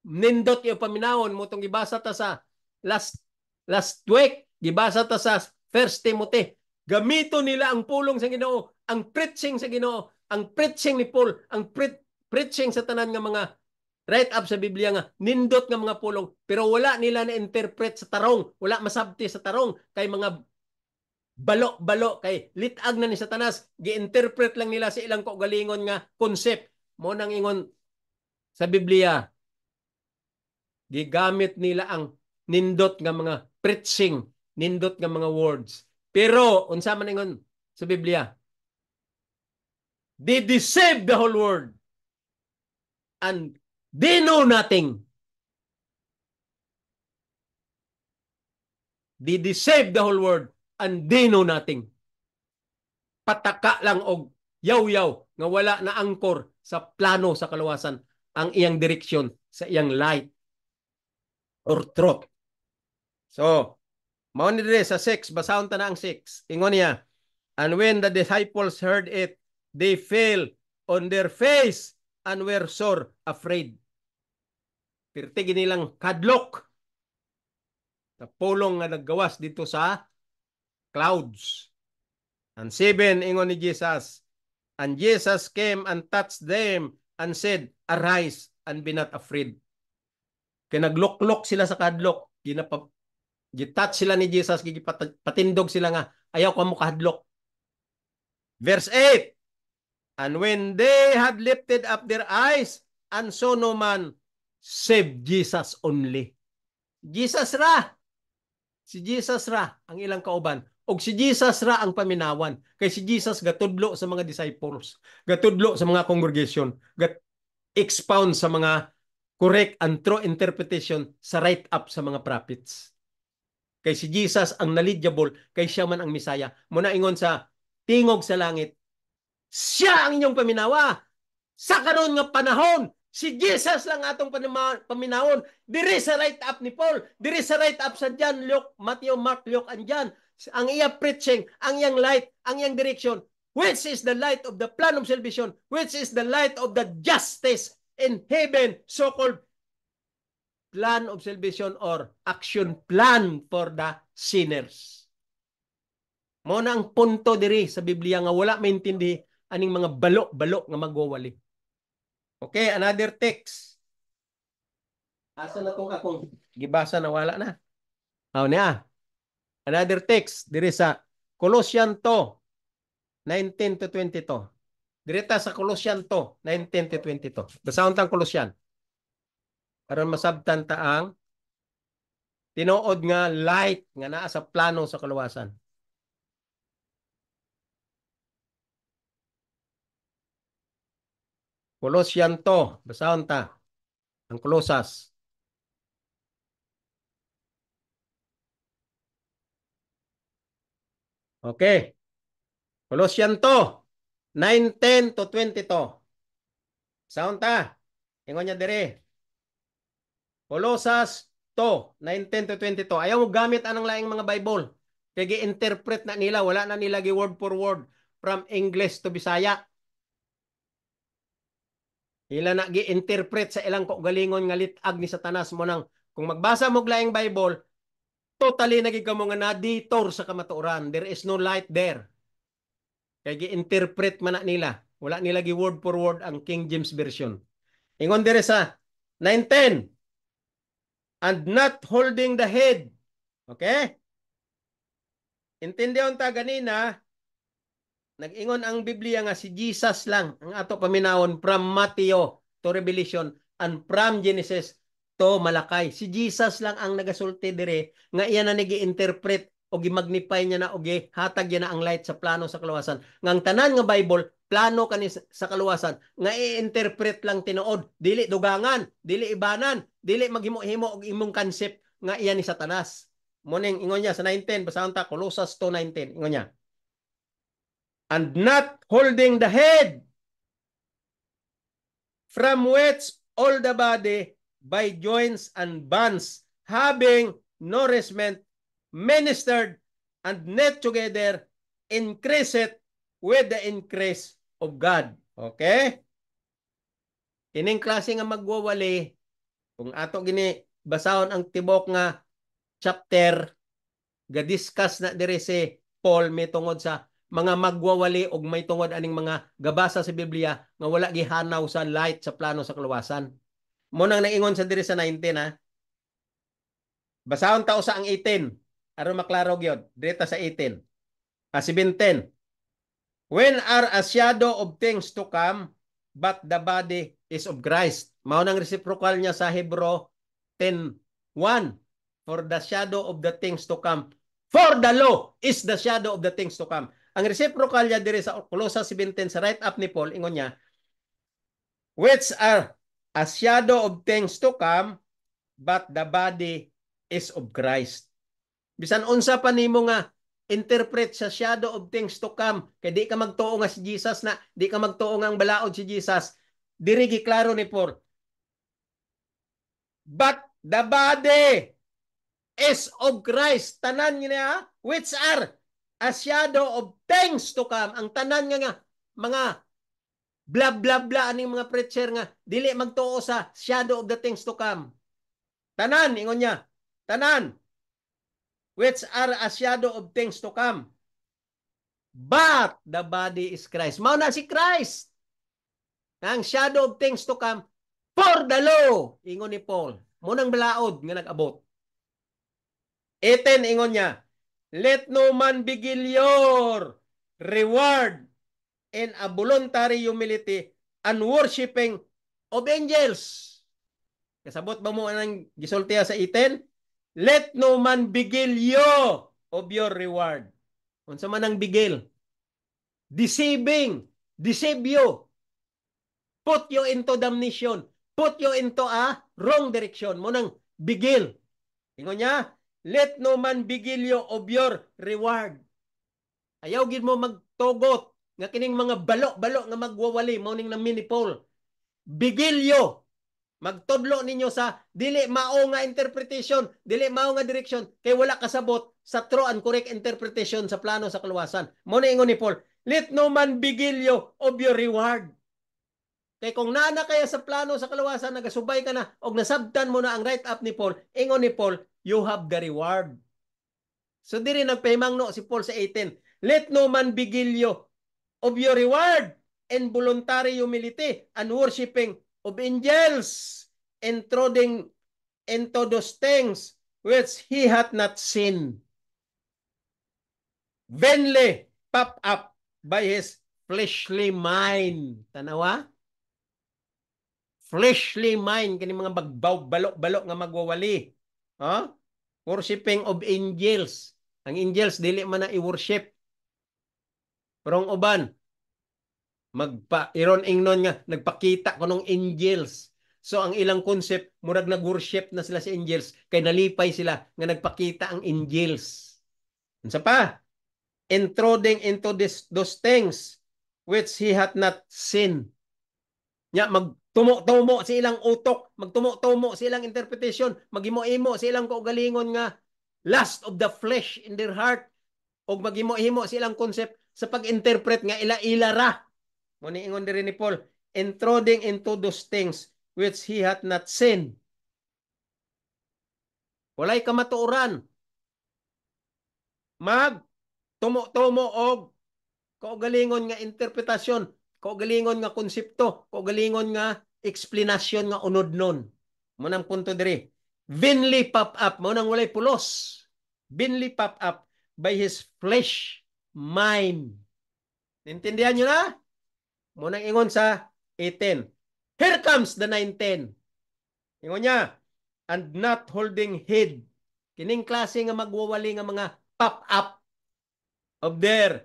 nindot yung paminawon mo itong gibasa ta sa last week, gibasa ta sa 1 Timothy. Gamito nila ang pulong sa Ginoo, ang preaching sa Ginoo, ang preaching ni Paul, ang preaching sa tanan nga mga right up sa Biblia nga nindot nga mga pulong, pero wala nila na interpret sa tarong, wala masabti sa tarong kay mga balo-balo kay litag na ni Satanas, gi-interpret lang nila sa ilang kaugalingon nga concept. Mo nang ingon sa Biblia, gigamit nila ang nindot nga mga preaching, nindot nga mga words. Pero unsa man ingon sa Biblia, they deceive the whole world and they know nothing. They deceive the whole world and they know nothing. Pataka lang og yaw-yaw nga wala na angkor sa plano sa kaluwasan ang iyang direksyon sa iyang light or truth. So, mao ni dire sa 6, basahon ta na ang 6. Ingon niya, and when the disciples heard it, they fell on their face and were sore afraid. Pirti nilang kadlok na pulong nga naggawas dito sa clouds. And 7, ingon ni Jesus, and Jesus came and touched them and said, arise and be not afraid. Kaya nagluklok sila sa kadlok, gitouch sila ni Jesus, patindog sila nga, ayaw ka mo kahadlok. Verse 8, and when they had lifted up their eyes and saw no man, save Jesus only. Jesus ra. Si Jesus ra ang ilang kauban. O si Jesus ra ang paminawan. Kay si Jesus gatudlo sa mga disciples. Gatudlo sa mga congregation. Expound sa mga correct and true interpretation sa right up sa mga prophets. Kay si Jesus ang knowledgeable, kay siya man ang Misaya. Muna ingon sa tingog sa langit, siya ang inyong paminawa. sa karon nga panahon. Si Jesus lang atong paminahon. Diri sa right up ni Paul, diri sa right up sa John, Luke, Matthew, Mark, Luke, and John. Ang iya preaching, ang iyang light, ang iyang direction, which is the light of the plan of salvation, which is the light of the justice in heaven, so-called plan of salvation or action plan for the sinners. Mo na ang punto diri sa Biblia nga wala maintindi aning mga balo-balo nga magwawali. Okay, another text. Asa na tong akong gibasa na wala na. Aw niya. Another text diri sa Colossians 2:19 to 22. Direta sa Colossians 2:19 to 22. Basahon tang Colossians. Aron masabtan ta ang tinuod nga light nga naa sa plano sa kaluwasan. Colossians 2, basahon ta ang Colosas. Okay. Colossians 2:19 to 22. Basahon ta. Ingon niya dire. Colosas 2:19 to 22. Ayaw mo gamit anong laing mga Bible. Kaya gi-interpret na nila. Wala na nila gi-word for word from English to Bisaya. Ila na gi-interpret sa ilang kaugalingon nga litag ni Satanas mo nang kung magbasa mo laing Bible, totally naging kamo nga na-detour sa kamatuoran. There is no light there. Kaya gi-interpret man na nila. Wala nila gi-word for word ang King James Version. Ingon dire sa 19. And not holding the head. Okay? Intindihan ta ganina, nag-ingon ang Biblia nga si Jesus lang ang ato paminawon from Matthew to Revelation and from Genesis to Malakay. Si Jesus lang ang nagasulti dire nga iya na nagi-interpret o gimagnify niya na o gihatag niya na ang light sa plano sa kaluwasan. Ngang tanan nga Bible, plano kani sa kaluwasan nga i-interpret lang tinuod, dili dugangan, dili ibanan, dili maghimo-himo og imong concept nga iya ni Satanas. Muning ingon niya sa 19, basahon ta Colossus 2:19. Ingon niya, and not holding the head, from which all the body by joints and bands, having nourishment, ministered and knit together, increaseth with the increase of God. Okay? Ining klase nga magwawali, kung ato gini basahon ang tibok nga chapter, ga-discuss na dire si Paul may tungod sa mga magwawali og may tungod aning mga gabasa sa Biblia nga wala gihanaw sa light sa plano sa kaluwasan. Mo nang naingon sa diri sa 19 ha. Basahon ta usa ang 18 aron maklaro gyud diri sa 18. 17. When are a shadow of things to come, but the body is of Christ. Mao nang reciprocal niya sa Hebrew 10:1. For the shadow of the things to come. For the law is the shadow of the things to come. Ang reciprocal niya diri sa Colossus 17 sa right up ni Paul, ingon niya, which are a shadow of things to come, but the body is of Christ. Bisan unsa pa nimo nga interpret sa shadow of things to come, kay di ka magtuo nga si Jesus na, di ka magtuo nga ang balaod si Jesus, diri giklaro ni Paul. But the body is of Christ. Tanan niya, which are a shadow of things to come. Ang tanan nga mga blah blah blah aning mga preacher nga dili magtuo sa shadow of the things to come. Tanan, ingon niya. Tanan, which are a shadow of things to come. But the body is Christ. Mao na si Christ. Ang shadow of things to come for the law, ingon ni Paul. Munang balaod nga nag-abot. 18, ingon niya, let no man begil your reward in a voluntary humility and worshiping of angels. Kasabot ba mo anang gisultiya sa 18? Let no man begil you of your reward. Unsa man ang bigil? Deceiving. Deceive you. Put you into damnation. Put you into a wrong direction. Munang bigil. Ingon niya, let no man begil you of your reward. Ayaw gid mo magtugot nga kining mga balo-balo nga magwawali mo ning namin ni Paul. bigilyo. Magtudlo ninyo sa dili mao nga interpretation, dili mao nga direction kay wala kasabot sa true and correct interpretation sa plano sa kaluwasan. Mo na ingon ni Paul, let no man bigilyo of your reward. Kay kung nana kaya sa plano sa kaluwasan, nagasubay ka na, o nasabtan mo na ang right up ni Paul, ingon ni Paul, you have the reward. So diri nagpahimangno si Paul sa 18, let no man bigilyo of your reward and voluntary humility and worshiping of angels, intruding into those things which he hath not seen, vainly pop up by his fleshly mind. Tanawa? Fleshly mind, kini mga bagbaw, balok-balok nga magwawali. Huh? Worshipping of angels. Ang angels, dili man na i-worship. Pero ang uban, iron ingnon nga, nagpakita ko ng angels. So ang ilang concept, murag nag-worship na sila sa angels, kay nalipay sila nga nagpakita ang angels. Unsa pa? Intruding into those things which he hath not seen. Nya magtumo-tumo sa ilang utok, magtumo-tumo sa ilang interpretation, magimo-imo sa ilang kaugalingon nga lust of the flesh in their heart, o magimo-imo sa ilang concept sa pag-interpret nga ila-ila ra. Mo ni ingon diri ni Paul, intruding into those things which he hath not seen. Walay kamatuoran. Tumo-tumo og kaugalingon nga interpretasyon, kaugalingon nga konsepto, kaugalingon nga explanation nga unod nun. Munang punto diri. Vainly pop up, munang walay pulos. Vainly pop up by his flesh mind. Intindihan nyo na? Munang ingon sa 18. Here comes the 19. Ingon niya, and not holding head. Kining klase nga magwawali nga mga pop up of their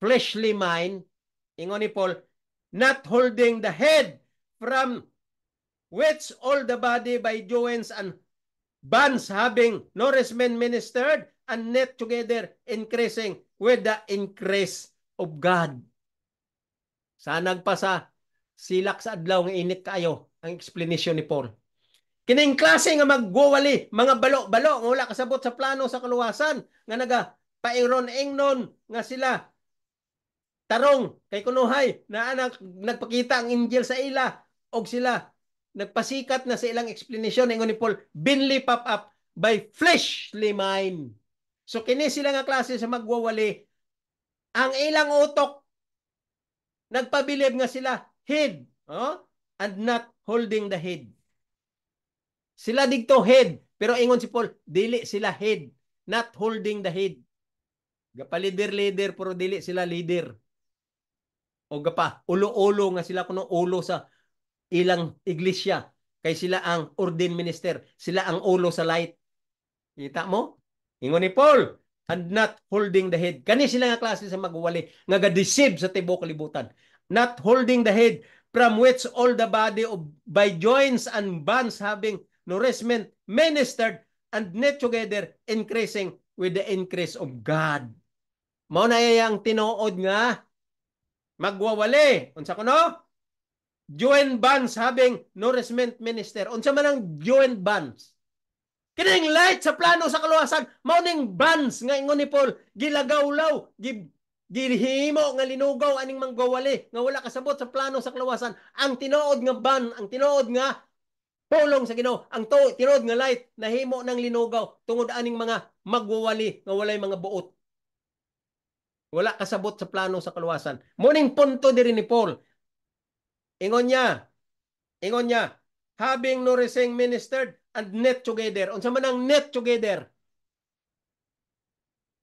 fleshly mind, ingon ni Paul, not holding the head, from which all the body by joints and bands having nourishment ministered and knit together, increasing with the increase of God. Sanag pa sa silak sa adlaw nga init kayo ang explanation ni Paul. Kining klase nga magwawali, mga balo-balo nga wala kasabot sa plano sa kaluwasan, nga naga pairon-ingnon nga sila tarong kay kunuhay na nagpakita ang angel sa ila, og sila nagpasikat na sa ilang explanation ingon ni Paul, binly pop up by fleshly mind. So kini sila nga klase sa magwawali, ang ilang utok nagpabilib nga sila head, and not holding the head. Sila digto head, pero ingon si Paul, dili sila head, not holding the head. Gapa leader, pero dili sila leader. O gapa, ulo-ulo nga sila kuno ulo sa ilang iglesia. Kay sila ang ordained minister. Sila ang ulo sa light. Kita mo? Ingon ni Paul, and not holding the head. Kani sila nga klase sa magwali, nga ga-deceive sa tibok kalibutan. Not holding the head, from which all the body of, by joints and bands having nourishment ministered and knit together, increasing with the increase of God. Mao na yang tinuod nga magwawali. Unsa kuno? Joint bands having nourishment minister. Unsa man ang joint bands? Kining light sa plano sa kaluwasan, mao ning bands nga ingon ni Paul, gilagawlaw, gihimo nga linugaw aning manggawali nga wala kasabot sa plano sa kaluwasan. Ang tinuod nga band, ang tinuod nga pulong sa Ginoo, ang tinuod nga light nahimo ng linugaw tungod aning mga magwawali nga walay mga buot. Wala kasabot sa plano sa kaluwasan. Muning punto diri ni Paul. Ingon niya, having nourishing ministered and knit together. Unsa man ang knit together?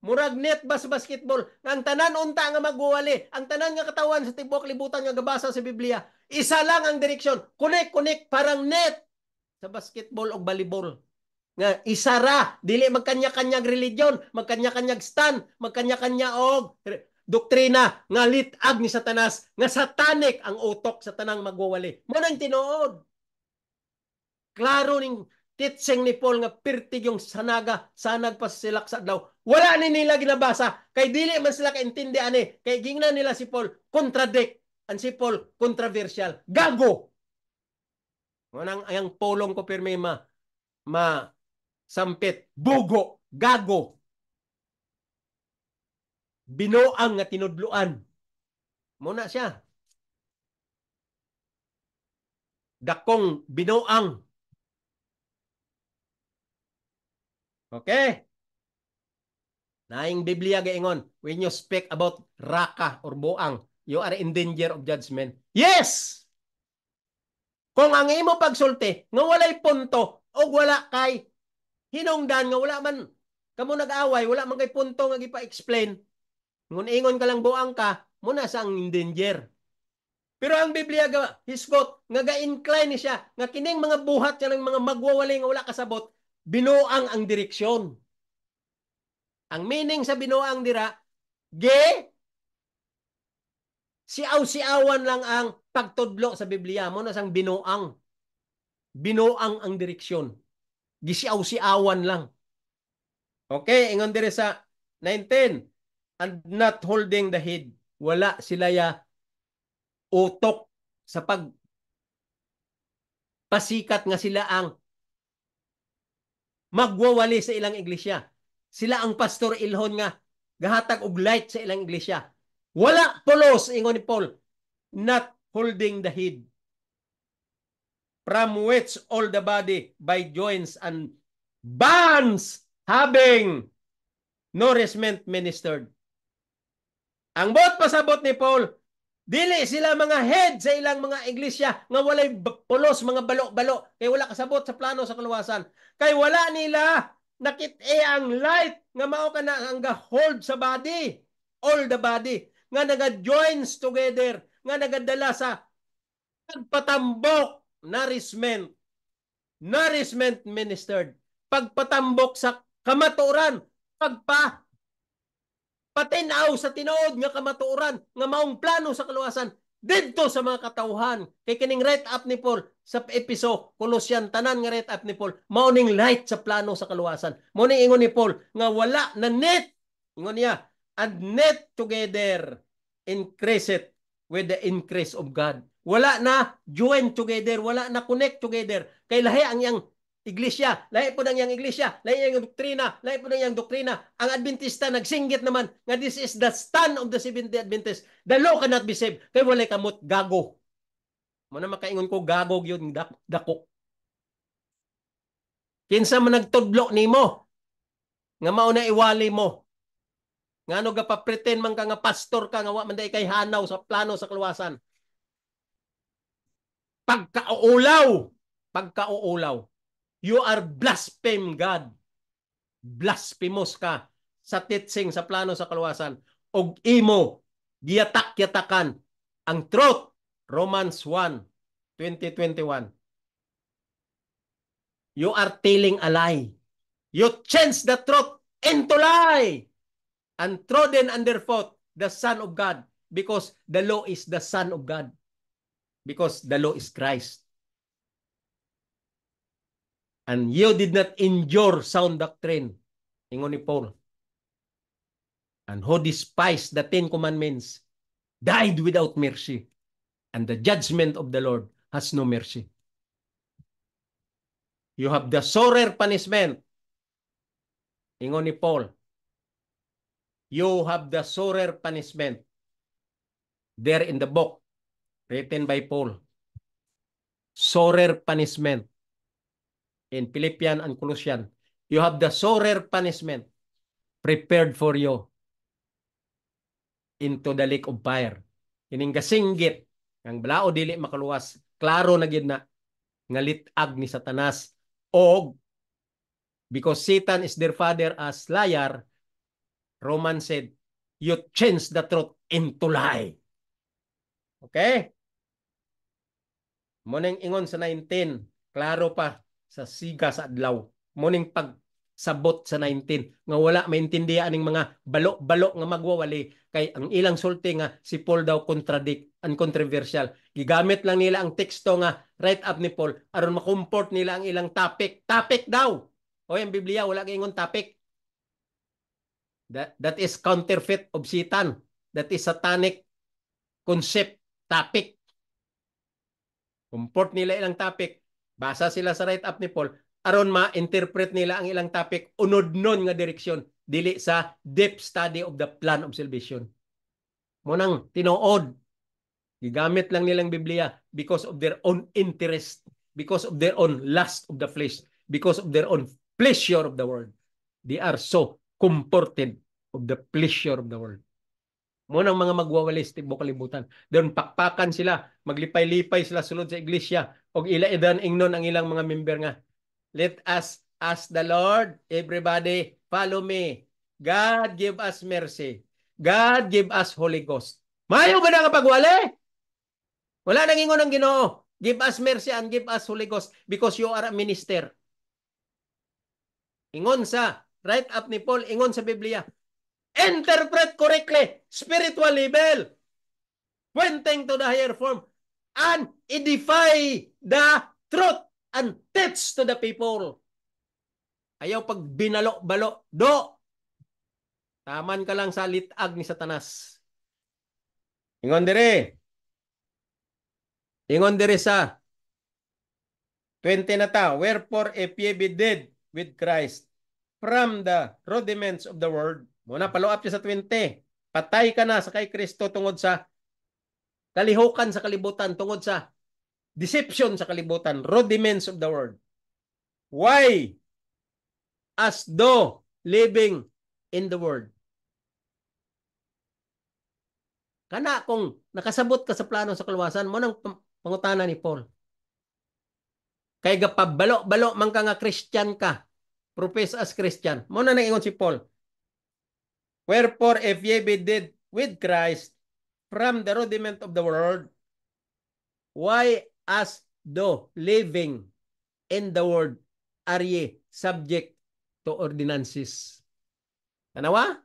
Murag net bas basketball. Ang tanan unta nga magwawali, ang tanan nga katawan sa tibok libutan nga gabasa sa Biblia, isa lang ang direksyon. Connect parang net sa basketball o volleyball. Nga isara, dili magkanya-kanyag religion, magkanya-kanyag stand, magkanya-kanya og doktrina nga litag ni Satanas, nga satanic ang utok sa tanang magwawali. Mo nang tinuod. Klaro ning teaching ni Paul nga pirtig yung sanag pa silak sa adlaw. Wala ni nila ginabasa kay dili man sila kaintindi ani, kay gingnan nila si Paul contradict and si Paul controversial. Gago. Ngunang ayang polong ko pirmi ma sampit, bugo, gago, binuang nga tinudluan. Muna siya. Dakong binuang. Okay? Naing Biblia gaingon, when you speak about raka or buang, you are in danger of judgment. Yes! Kung ang imo pagsulti, nga walay punto, o wala kay hinungdan, nga wala man, kamo nag-away, wala man kay punto nga gipa-explain, ngun ingon ka lang buang ka, muna sa ang in danger. Pero ang Biblia hisgot nga ga-incline siya nga kining mga buhat siya ng mga magwawali nga wala kasabot, binuang ang direksyon. Ang meaning sa binuang dira, siaw-siawan lang ang pagtudlo sa Biblia mo na sang binuang. Binuang ang direksyon. Gisiaw-siawan lang. Okay, ingon dire sa 19. And not holding the head. Wala sila ya utok sa pagpasikat nga sila ang magwawali sa ilang iglesia. Sila ang pastor ilhon nga gahatag og light sa ilang iglesia. Wala pulos, ingon ni Paul, not holding the head, from which all the body by joints and bands having nourishment ministered. Ang bot pasabot ni Paul, dili sila mga head sa ilang mga iglesia nga walay pulos, mga balo-balo, kay wala kasabot sa plano sa kaluwasan. Kay wala nila nakit-e ang light nga mao ka na ang hold sa body, all the body, nga naga-joins together, nga nagadala sa pagpatambok, nourishment ministered, pagpatambok sa kamatuoran, patinaw sa tinuod nga kamatuoran nga maong plano sa kaluwasan didto sa mga katawhan. Kay kining write up ni Paul sa Episo, Kolosyan, tanan nga write up ni Paul, mao ning light sa plano sa kaluwasan. Mao ning ingon ni Paul nga wala na net, ingon niya, and net together increase it with the increase of God. Wala na join together, wala na connect together. Kay lahi ang yang iglesia, lahi po ng yang iglesia, lahi ang doktrina, lahi po ng yang doktrina. Ang Adventista nagsinggit naman nga this is the stand of the Seventh-day Adventist. The law cannot be saved. Kay walay kamot gago. Muna makaingon ko gago yun dako. Kinsa man nagtudlo nimo nga mao na iwali mo. Ngano ga pa-pretend man ka nga pastor ka nga wa man day kay hanaw sa plano sa kaluwasan. Pagkauulaw, you are blaspheme God. Blasphemous ka sa teaching sa plano sa kaluwasan. Og imo giyatak-yatakan ang truth. Romans 1:20-21. You are telling a lie. You change the truth into lie and trodden underfoot the Son of God, because the law is the Son of God, because the law is Christ. And you did not endure sound doctrine, ingon ni Paul. And who despised the 10 commandments died without mercy, and the judgment of the Lord has no mercy. You have the sorer punishment, ingon ni Paul. You have the sorer punishment there in the book written by Paul. Sorer punishment in Philippians and Colossians. You have the sorer punishment prepared for you into the lake of fire. Ining kasinggit, ang balao dili makaluwas, klaro na gid na nga litag ni Satanas, og because Satan is their father as liar, Roman said, you change the truth into lie. Okay? Muning ingon sa 19, klaro pa sa siga sa adlaw. Muning pagsabot sa 19 nga wala maintindihan aning mga balo-balo nga magwawali, kay ang ilang sulti nga si Paul daw contradict and controversial. Gigamit lang nila ang teksto nga write up ni Paul aron makomport nila ang ilang topic. Topic daw. O yung Biblia wala kayong topic. That is counterfeit of Satan. That is satanic concept, topic. Comport nila ilang topic. Basa sila sa write-up ni Paul, aron ma-interpret nila ang ilang topic unod nun nga direksyon, dili sa deep study of the plan of salvation. Munang tinuod, gigamit lang nilang Biblia because of their own interest, because of their own lust of the flesh, because of their own pleasure of the world. They are so comforted of the pleasure of the world. Munang mga magwawalis tibok kalibutan. Doon pakpakan sila, maglipay-lipay sila sulod sa iglesia, og ila-idan ingnon ang ilang mga member nga. Let us ask the Lord, everybody, follow me. God give us mercy. God give us Holy Ghost. Mayo ba na nga pagwali? Wala nang ingon ang Ginoo. Give us mercy and give us Holy Ghost because you are a minister. Ingon sa write up ni Paul, ingon sa Biblia. Interpret correctly, spiritual level, pointing to the higher form, and edify the truth and teach to the people. Ayaw pag binalo-balo, do. Taman ka lang sa litag ni Satanas. Ingon dire. Ingon dire sa 20 na ta. Wherefore, if ye be dead with Christ from the rudiments of the world, muna follow up sa 20. Patay ka na sa kay Kristo tungod sa kalihukan sa kalibutan, tungod sa deception sa kalibutan, rudiments of the world. Why? As though living in the world. Kana kung nakasabot ka sa plano sa kaluwasan, mo nang pangutana ni Paul. Kay gapabalo-balo man ka nga Christian ka, profess as Christian. Mo na ingon si Paul. Wherefore, if ye be dead with Christ from the rudiment of the world, why as though living in the world are ye subject to ordinances? Tanawa?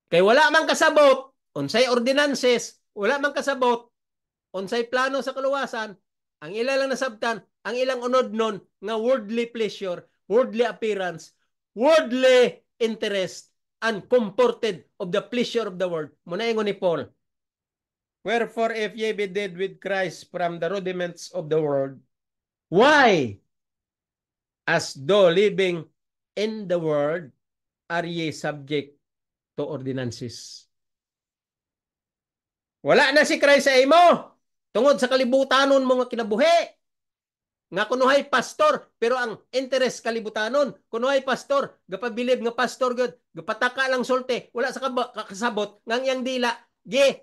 Kay wala man kasabot, unsay ordinances, wala man kasabot, unsay plano sa kaluwasan, ang ila lang nasabtan, ang ilang unod nun, nga worldly pleasure, worldly appearance, worldly interest, and comforted of the pleasure of the world. Muna ingon ni Paul. Wherefore, if ye be dead with Christ from the rudiments of the world, why, as though living in the world, are ye subject to ordinances? Wala na si Christ sa imo. Tungod sa kalibutanon mo nga kinabuhi. Nga kunuhay pastor, pero ang interest kalibutanon. Kunuhay pastor, gapabilib nga pastor good, gapataka lang sulti, wala sa kasabot, ngang iyang dila,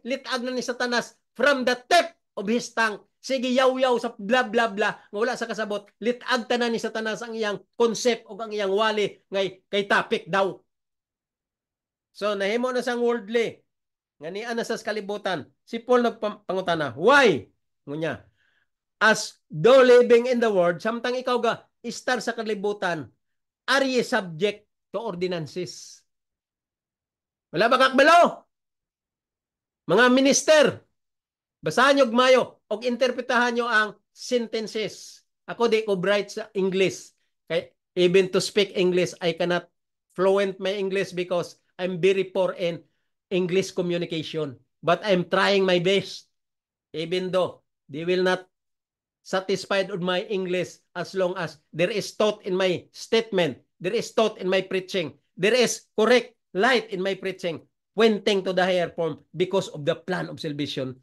litag na ni Satanas from the tip of his tongue. Sige, yaw-yaw sa bla bla bla, nga wala sa kasabot, litag tanan ni Satanas ang iyang concept o ang iyang wali, ngay kay topic daw. So, nahimo na sang worldly, nga niya na sa kalibutan. Si Paul nagpangutana, why? Ngunya, as though living in the world, samtang ikaw ga istar sa kalibutan, are ye subject to ordinances? Wala ba kakbalo? Mga minister, basahan nyo gmayo o interpretahan nyo ang sentences. Ako di ko bright sa English. Kay, even to speak English, I cannot fluent my English because I'm very poor in English communication. But I'm trying my best. Even though they will not satisfied with my English as long as there is thought in my statement, there is thought in my preaching, there is correct light in my preaching, pointing to the higher form because of the plan of salvation.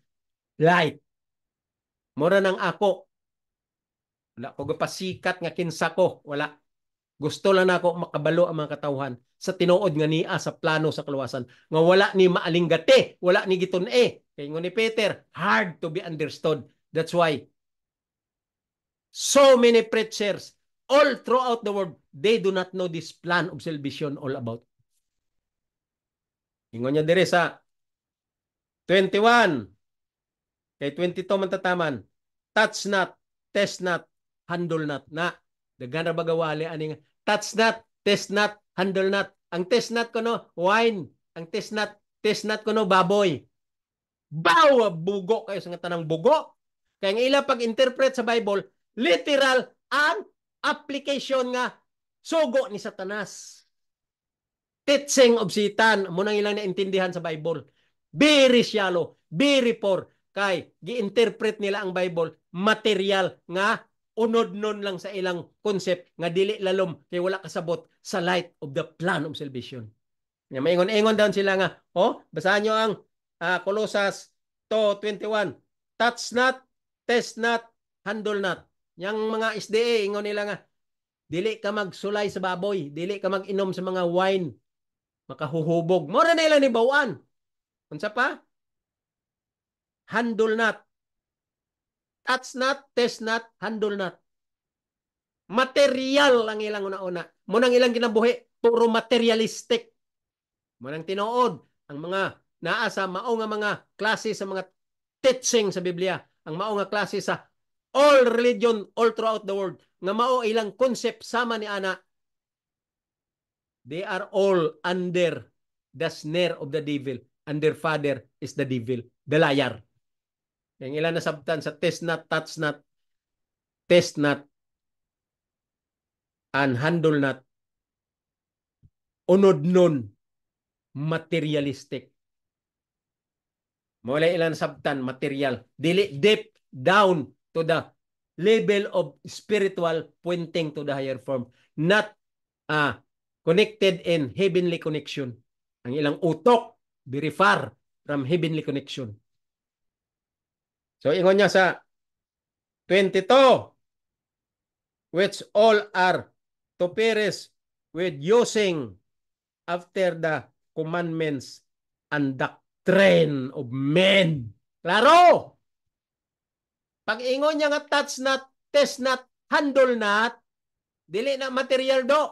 Light. Mura nang ako. Wala ko gapasikat nga kinsa ko. Wala. Gusto lang ako makabalo ang mga katawhan sa tinuod nga niya sa plano sa kaluwasan. Nga wala ni maalinggati, wala ni gitun-e. Kaya ni Peter, hard to be understood. That's why so many preachers all throughout the world, they do not know this plan of salvation all about. Ingon niya dire sa 21. Kay 22 man tataman. Touch not, test not, handle not. Na, daghan ra bagawali aning touch not, test not, handle not. Ang test not ko no, wine. Ang test not ko no, baboy. Bawa, bugo kayo sa tanang bugo. Kaya nga ila pag-interpret sa Bible, literal ang application nga sugo ni Satanas. Teaching of Satan, mo nang ilang naintindihan sa Bible. Very shallow, very poor. kay gi-interpret nila ang Bible material nga unod nun lang sa ilang concept nga dili lalom kay wala kasabot sa light of the plan of salvation. Nga maingon-ingon daw sila nga, basahan nyo ang Colossus 2:21. Touch not, test not, handle not. Yang mga SDA, ingon nila nga, dili ka magsulay sa baboy, dili ka mag-inom sa mga wine, makahuhubog. Mora nila ni bawaan. Unsa pa? Handle not. Touch not, test not, handle not. Material ang ilang una-una. Munang ilang ginabuhi, puro materialistic. Munang tinuod, ang mga naasa mao nga mga klase sa mga teaching sa Biblia, ang mao nga klase sa all religion all throughout the world, nga mao ilang concept sama ni ana, they are all under the snare of the devil, and their father is the devil, the liar. Yang ilan nasabtan sa test not, touch not, test not, and handle not, unod nun, materialistic. Mula ilan sabtan, material. Dili deep down to the level of spiritual pointing to the higher form. Not connected in heavenly connection. Ang ilang utok, very far from heavenly connection. So, ingon niya sa 22, which all are to perish with using after the commandments and doctrine of men. Klaro! Pag ingon niya nga touch not, test not, handle not, dili na material do.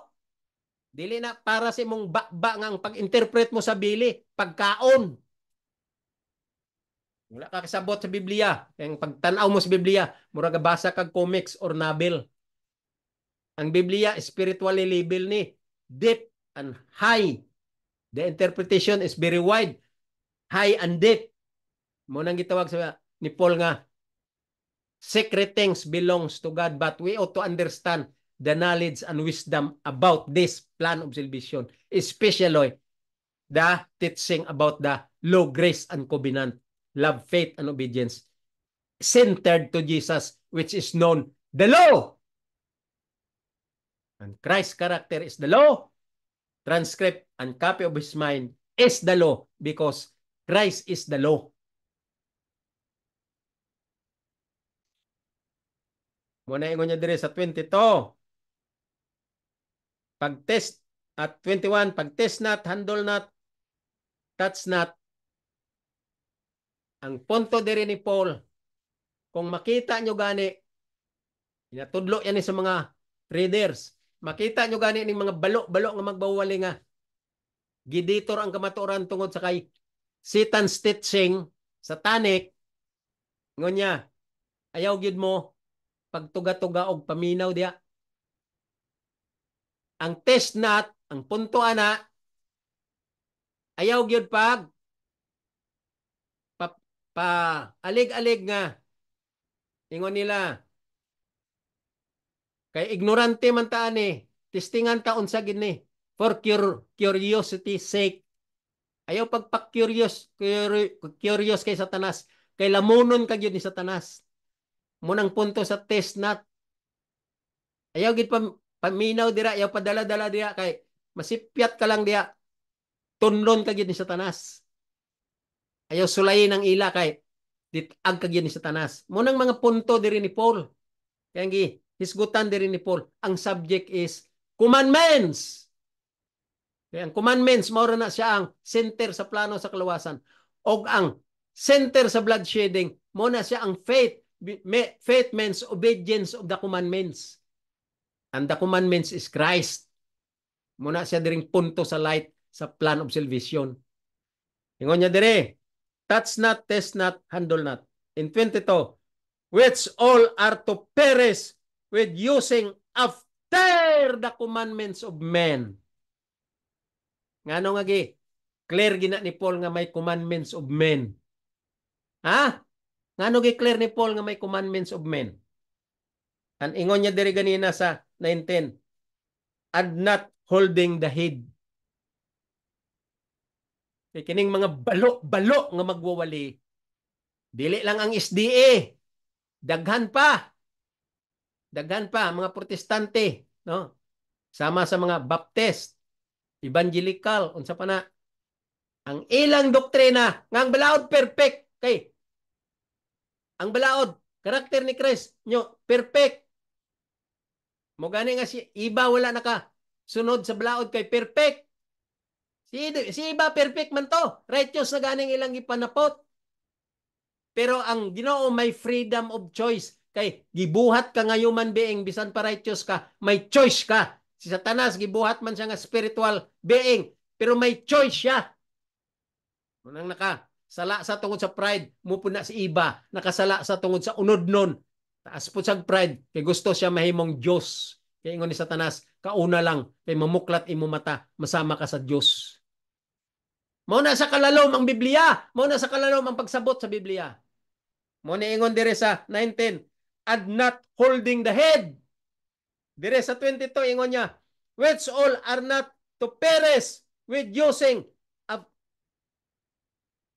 Dili na para sa imong bakba nga ang pag-interpret mo sa bili, pagkaon. Wala ka kasabot sa Biblia. Ang pagtanaw mo sa Biblia, mura ka basa kag comics or novel. Ang Biblia, spiritually label ni deep and high. The interpretation is very wide. High and deep. Munang gitawag sa ni Paul nga, secret things belongs to God, but we ought to understand the knowledge and wisdom about this plan of salvation, especially the teaching about the law, grace, and covenant, love, faith, and obedience, centered to Jesus, which is known the law. And Christ's character is the law. Transcript and copy of his mind is the law because Christ is the law. Muna ingon niya dire sa 22. Pag-test at 21, pag-test not, handle not, touch not. Ang punto dire ni Paul, kung makita nyo gani, inatudlo yan sa mga readers, makita nyo gani ng mga balo-balo nga magbawali nga, giditor ang kamaturan tungod sa kay Satan's teaching, satanic, ngon niya, ayaw gid mo, pagtuga-tuga og paminaw diya. Ang test not, ang punto ana, ayaw gyud pag alig-alig nga ingon nila kay ignorante man ta ani, testingan ta unsa gid ni for curiosity sake. Ayaw pagpa-curious kay Satanas, kay lamunon ka gyud ni Satanas. Munang punto sa test not, ayaw gid paminaw dira, ayaw padala-dala dira kay masipyat ka lang diya, tunlon ka gyud ni Satanas. Ayaw sulayin ang ila kay ditag ka gyud ni Satanas. Munang mga punto diri ni Paul. Kaya hisgutan diri ni Paul. Ang subject is commandments. Kaya ang commandments mao na siya ang center sa plano sa kaluwasan. Og ang center sa bloodshedding mo na siya ang faith. Faith means obedience of the commandments. And the commandments is Christ. Muna siya diring punto sa light sa plan of salvation. Ingon niya dire, touch not, test not, handle not. In 22, which all are to perish with using after the commandments of men. Ngano nga gi? Clear gina ni Paul nga may commandments of men. Ha? Ngano gi clear ni Paul nga may commandments of men? Ang ingon niya diri ganina sa 19, and not holding the head. Kining mga balo-balo nga magwawali, Dili lang ang SDA. Daghan pa. Daghan pa mga protestante, no? Sama sa mga Baptist, Evangelical, unsa pa na. Ang ilang doktrina nga ang balaod perfect kay ang balaod karakter ni Christ nyo perfect. Mo gani nga si iba wala naka sunod sa balaod kay perfect. Si iba perfect man to. Righteous na ganing ilang ipanapot. Pero ang Ginoo may freedom of choice. Kay gibuhat ka nga human being bisan pa righteous ka, may choice ka. Si Satanas gibuhat man siya nga spiritual being, pero may choice siya. Unang sala sa tungod sa pride, mupuna si iba, nakasala sa tungod sa unod-non. Taas po sa pride, kay gusto siya mahimong Diyos. Kaya ingon ni Satanas, kauna lang, kay mamuklat imo mata, masama ka sa Diyos. Mao na sa kalalom ang Biblia. Mao na sa kalalom ang pagsabot sa Biblia. Mao ni ingon dire sa 19, and not holding the head. Dire sa 22 ingon niya, which all are not to perish with using of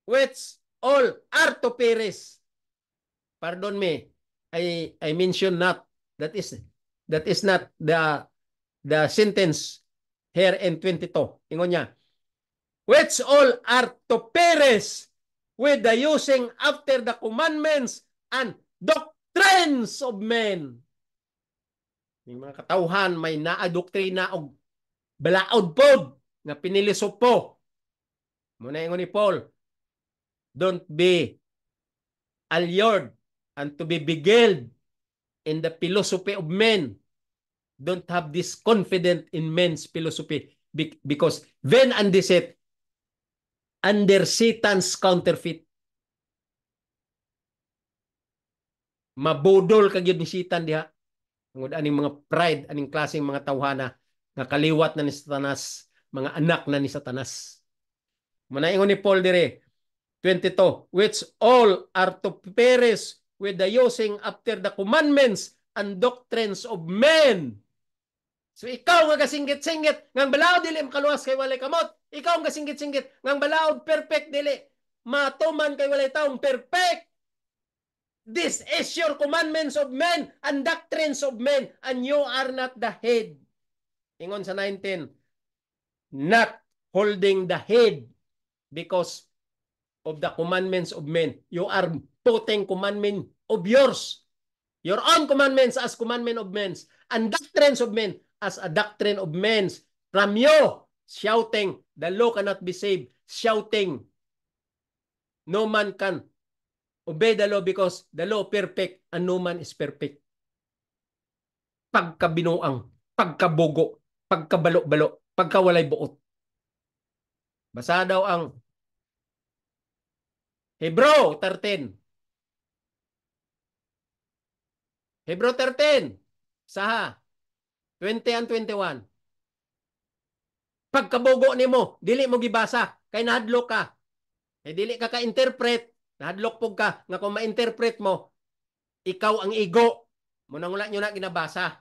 which all are to perish. Pardon me, I mention not. That is not the sentence here in 22. Ingon niya, which all are to perish with the using after the commandments and doctrines of men. Yung mga katauhan may naadoktrina og balaod pod nga pinilisop po. Muna ingon ni Paul, don't be allured and to be beguiled in the philosophy of men. Don't have this confidence in men's philosophy because vain and deceit under Satan's counterfeit. Mabudol ka gyud ni Satan diha. Tungod aning mga pride, aning klaseng mga tawhana nga kaliwat na ni Satanas, mga anak na ni Satanas. Manaingon ni Paul dire 22, which all are to perish with the using after the commandments and doctrines of men. So ikaw nga gasinggit-singgit ngang balaod dili makaluwas kay walay kamot. Ikaw nga gasinggit-singgit ngang balaod perfect dili matuman kay walay taong perfect. This is your commandments of men and doctrines of men, and you are not the head. Ingon sa 19, not holding the head because of the commandments of men. You are putting commandment of yours, your own commandments as commandment of men, and doctrines of men as a doctrine of men. From you, shouting, the law cannot be saved. Shouting, no man can obey the law because the law perfect and no man is perfect. Pagkabinuang, pagkabugo, pagkabalo-balo, pagkawalay buot. Basa daw ang Hebrew 13. Hebrew 13. Saha? 20 and 21. Pagkabugo nimo, dili mo gibasa, kay nahadlok ka. Kay dili ka ka-interpret. Nahadlok po ka nga kung ma-interpret mo, ikaw ang igo. Munang wala nyo na ginabasa.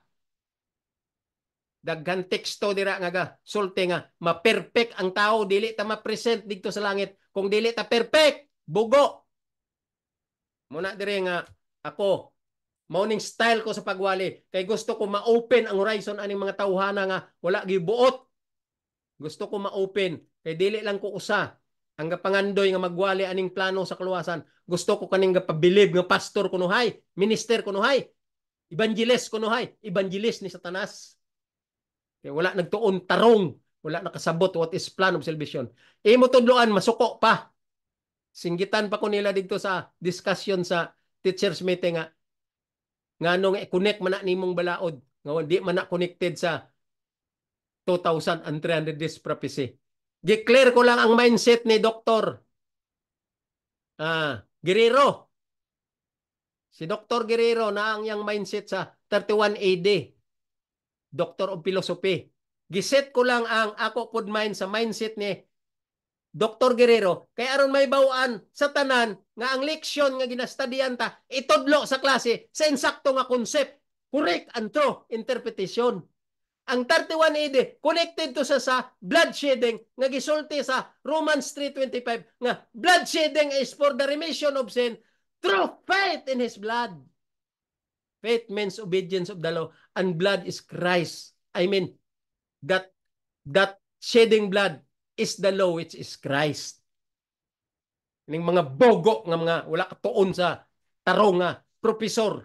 Daghan teksto dira nga sulti nga ma-perfect ang tao, dili ta ma-present dito sa langit. Kung dili ta perfect, bugo. Muna dire nga ako, morning style ko sa pagwali. Kay gusto ko ma-open ang horizon aning mga tawhana nga wala gibuot. Gusto ko ma-open. Kay dili lang ko usa ang pangandoy nga magwali aning plano sa kaluwasan. Gusto ko kaning gapabilib nga pastor kunuhay, minister kunuhay, evangelist kunuhay, evangelist ni Satanas. Kaya wala nagtuon tarong, wala nakasabot what is plan of salvation. Imo tudloan masuko pa. Singgitan pa ko nila dito sa discussion sa teachers meeting nga nganong i-connect man na nimong balaod nga di man na connected sa 2,300 days prophecy. Declare ko lang ang mindset ni Dr. Guerrero. Si Dr. Guerrero na ang yang mindset sa 31 AD. Doctor of Philosophy. Giset ko lang ang ako pod mind sa mindset ni Dr. Guerrero. Kaya aron may bawaan sa tanan nga ang leksyon nga ginastudyan ta itudlo sa klase sa insakto nga concept. Correct and true interpretation. Ang 31 AD, connected to sa bloodshedding nga gisulti sa Romans 3:25 nga bloodshedding is for the remission of sin through faith in His blood. Faith means obedience of the law, and blood is Christ. I mean, that shedding blood is the law, which is Christ. Ning mga bogo nga mga wala katuon sa tarong nga professor,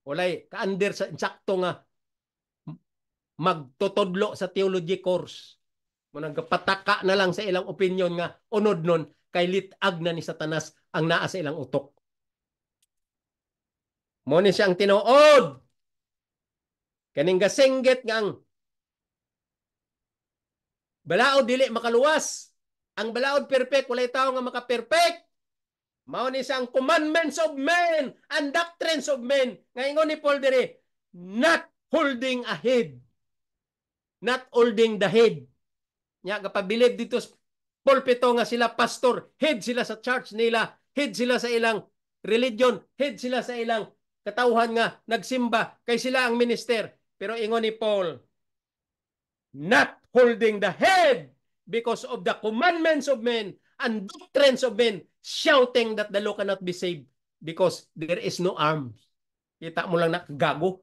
walay ka-under sa insakto nga magtutudlo sa theology course. Muna pataka na lang sa ilang opinion nga unod nun kay litag na ni Satanas ang naa sa ilang utok. Mo ni siyang tinuod. Kaning gasinggit nga ang balaod dili makaluwas. Ang balaod perfect, walay tao nga maka-perfect. Mao ni siyang commandments of men and doctrines of men. Nga ingon ni Paul diri, not holding a head. Not holding the head. Nya kapabilib dito sa pulpito nga sila pastor, head sila sa church nila, head sila sa ilang religion, head sila sa ilang katauhan nga nagsimba, kay sila ang minister. Pero ingon ni Paul, not holding the head because of the commandments of men and doctrines of men, shouting that the law cannot be saved because there is no arms. Kita mo lang na gago.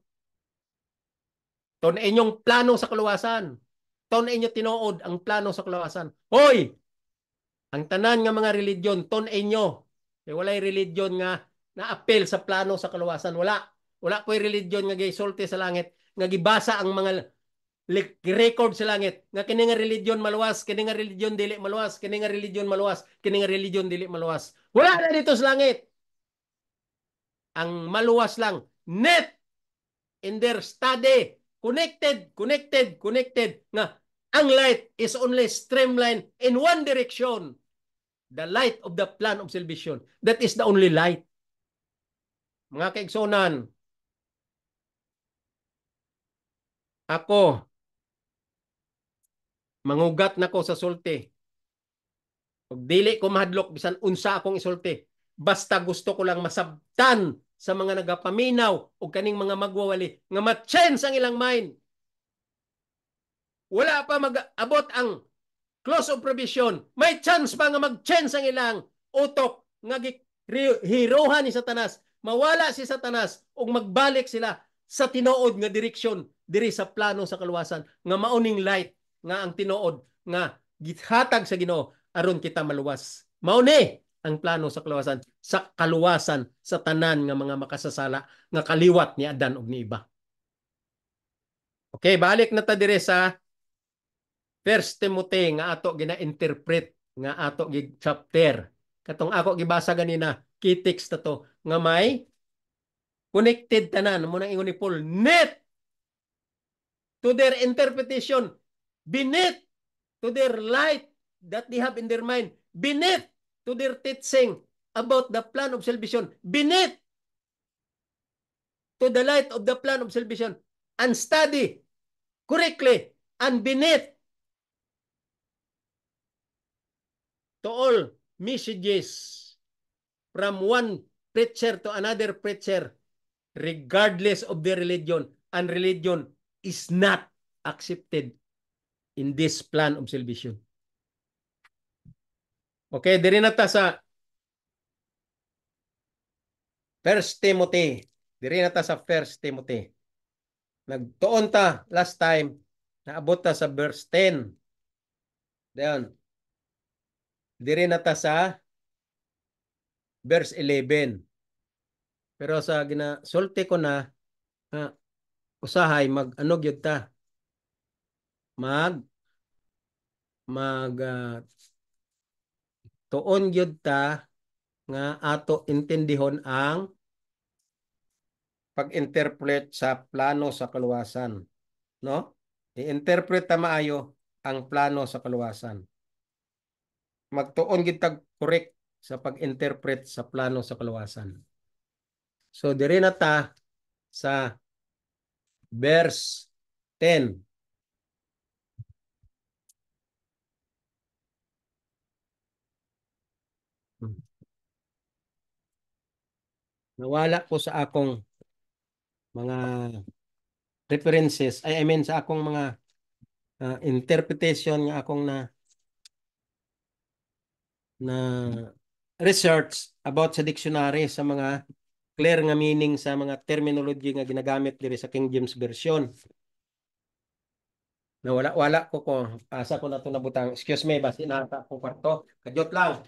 Ito na inyong plano sa kaluwasan. Ito na inyo tinuod ang plano sa kaluwasan. Hoy! Ang tanan nga mga religion, ton inyo. Kaya walay religion nga na-appeal sa plano sa kaluwasan. Wala. Wala po yung religion nga gisulti sa langit. Nga gibasa ang mga record sa langit. Nga kini nga religion maluwas, kini nga religion dili maluwas, kini nga religion maluwas, kini nga religion dili maluwas. Wala na dito sa langit. Ang maluwas lang. Net in their study. Connected. Nga ang light is only streamlined in one direction. The light of the plan of salvation. That is the only light. Mga kaigsonan, ako, mangugat na ko sa sulti. Pag dili ko mahadlok, bisan unsa akong isulti. Basta gusto ko lang masabtan sa mga nagapaminaw o kaning mga magwawali nga ma-change ang ilang mind. Wala pa mag-abot ang close of provision. May chance pa nga mag-change ang ilang utok nga hirohan ni Satanas. Mawala si Satanas o magbalik sila sa tinuod nga direksyon diri sa plano sa kaluwasan nga mauning light nga ang tinuod nga gihatag sa Ginoo aron kita maluwas. Mao ni ang plano sa kaluwasan sa tanan nga mga makasasala nga kaliwat ni Adan ug ni iba. Okay, balik na ta dire sa 1 Timothy nga ato gina-interpret nga ato gig chapter. Katong ako gibasa ganina, key text na to nga may connected tanan mo nang ingon ni Paul, net to their interpretation, beneath to their light that they have in their mind, beneath to their teaching about the plan of salvation, beneath to the light of the plan of salvation, and study correctly, and beneath to all messages from one preacher to another preacher, regardless of their religion, and religion is not accepted in this plan of salvation. Okay, diri na ta sa 1 Timothy. Diri na ta sa 1 Timothy. Nagtuon ta last time, naabot ta sa verse 10. Dayon. Diri na ta sa verse 11. Pero sa ginasulti ko na usahay mag-ano gyud ta. Tuon gyud ta nga ato intindihon ang pag-interpret sa plano sa kaluwasan, no? I-interpret ta maayo ang plano sa kaluwasan. Magtuon gyud tag correct sa pag-interpret sa plano sa kaluwasan. So diri na ta sa verse 10. Nawala ko sa akong mga references, I mean sa akong mga interpretation nga akong na research about sa dictionary sa mga clear nga meaning sa mga terminology nga ginagamit diri sa King James Version. Na wala ko kung asa ko na ito nabutang. Excuse me, basi nata ko kwarto. Kadyot lang.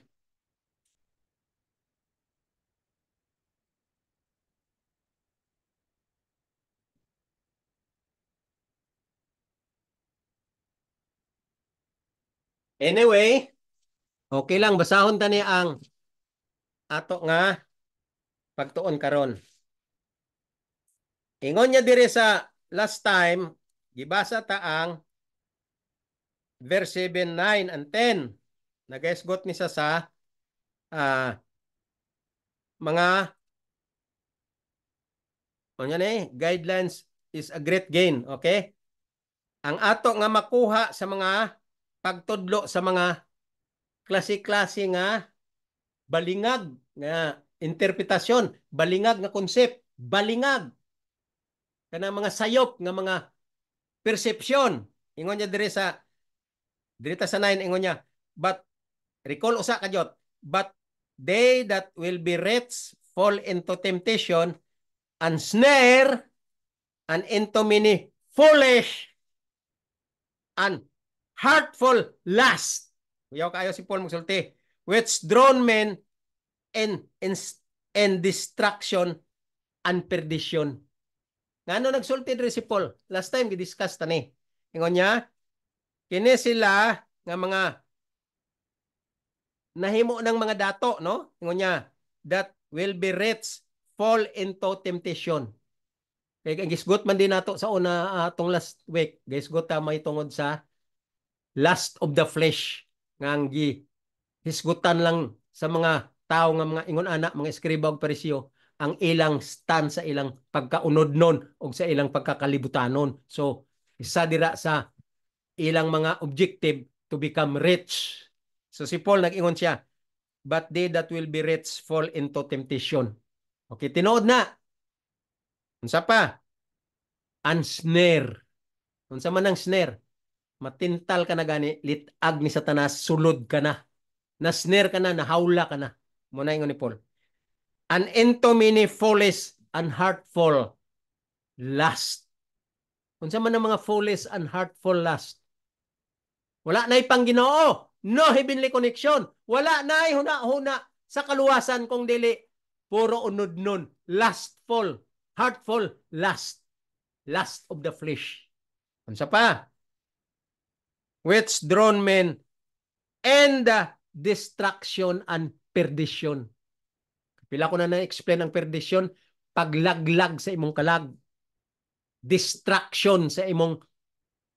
Anyway, okay lang. Basahon tani ang ato nga pagtuon karon. Ingon niya dire sa last time, gibasa ta ang verse 7, 9, and 10. Nagaisgot ni sa mga ano guidelines is a great gain. Okay? Ang ato nga makuha sa mga pagtudlo sa mga klase-klase nga balingag nga interpretasyon, balingag nga konsept, balingag kanang mga sayop nga mga perception. Ingon niya dire sa 9 ingon niya, but recall usa kadyot, but they that will be rich fall into temptation and snare and into many foolish and hurtful lust. Uyaw kayo si Paul magsulti, which drawn men in destruction and perdition. Ngano nagsulti diri si Paul? Last time gidiscuss ta ni. Ingon niya, kini sila nga mga nahimo ng mga dato, no? Ingon niya, that will be rich fall into temptation. Kaya gisgot man din nato sa una atong last week. Gisgot ta may tungod sa lust of the flesh nga ang hisgutan lang sa mga tao nga mga ingon anak, mga eskriba ug parisyo ang ilang stand sa ilang pagkaunod-non o sa ilang pagkakalibutanon. So, isa dira sa ilang mga objective to become rich. So, si Paul nag-ingon siya, but they that will be rich fall into temptation. Okay, tinuod na. Unsa pa? Unsnare. Unsa man ang snare? Matintal ka na gani, litag ni Satanas, sulod ka na. Na-snare ka na, nahawla ka na. Muna ingon ni Paul. And into many foolish and hurtful lust. Unsa man ang mga foolish and hurtful lust? Wala na ipang Ginoo. No heavenly connection. Wala na huna-huna sa kaluwasan kung dili puro unod nun. Lustful, hurtful lust. Lust of the flesh. Unsa pa? Which drawn men and destruction and perdition. Pila ko na na-explain ang perdition, paglaglag sa imong kalag, distraction sa imong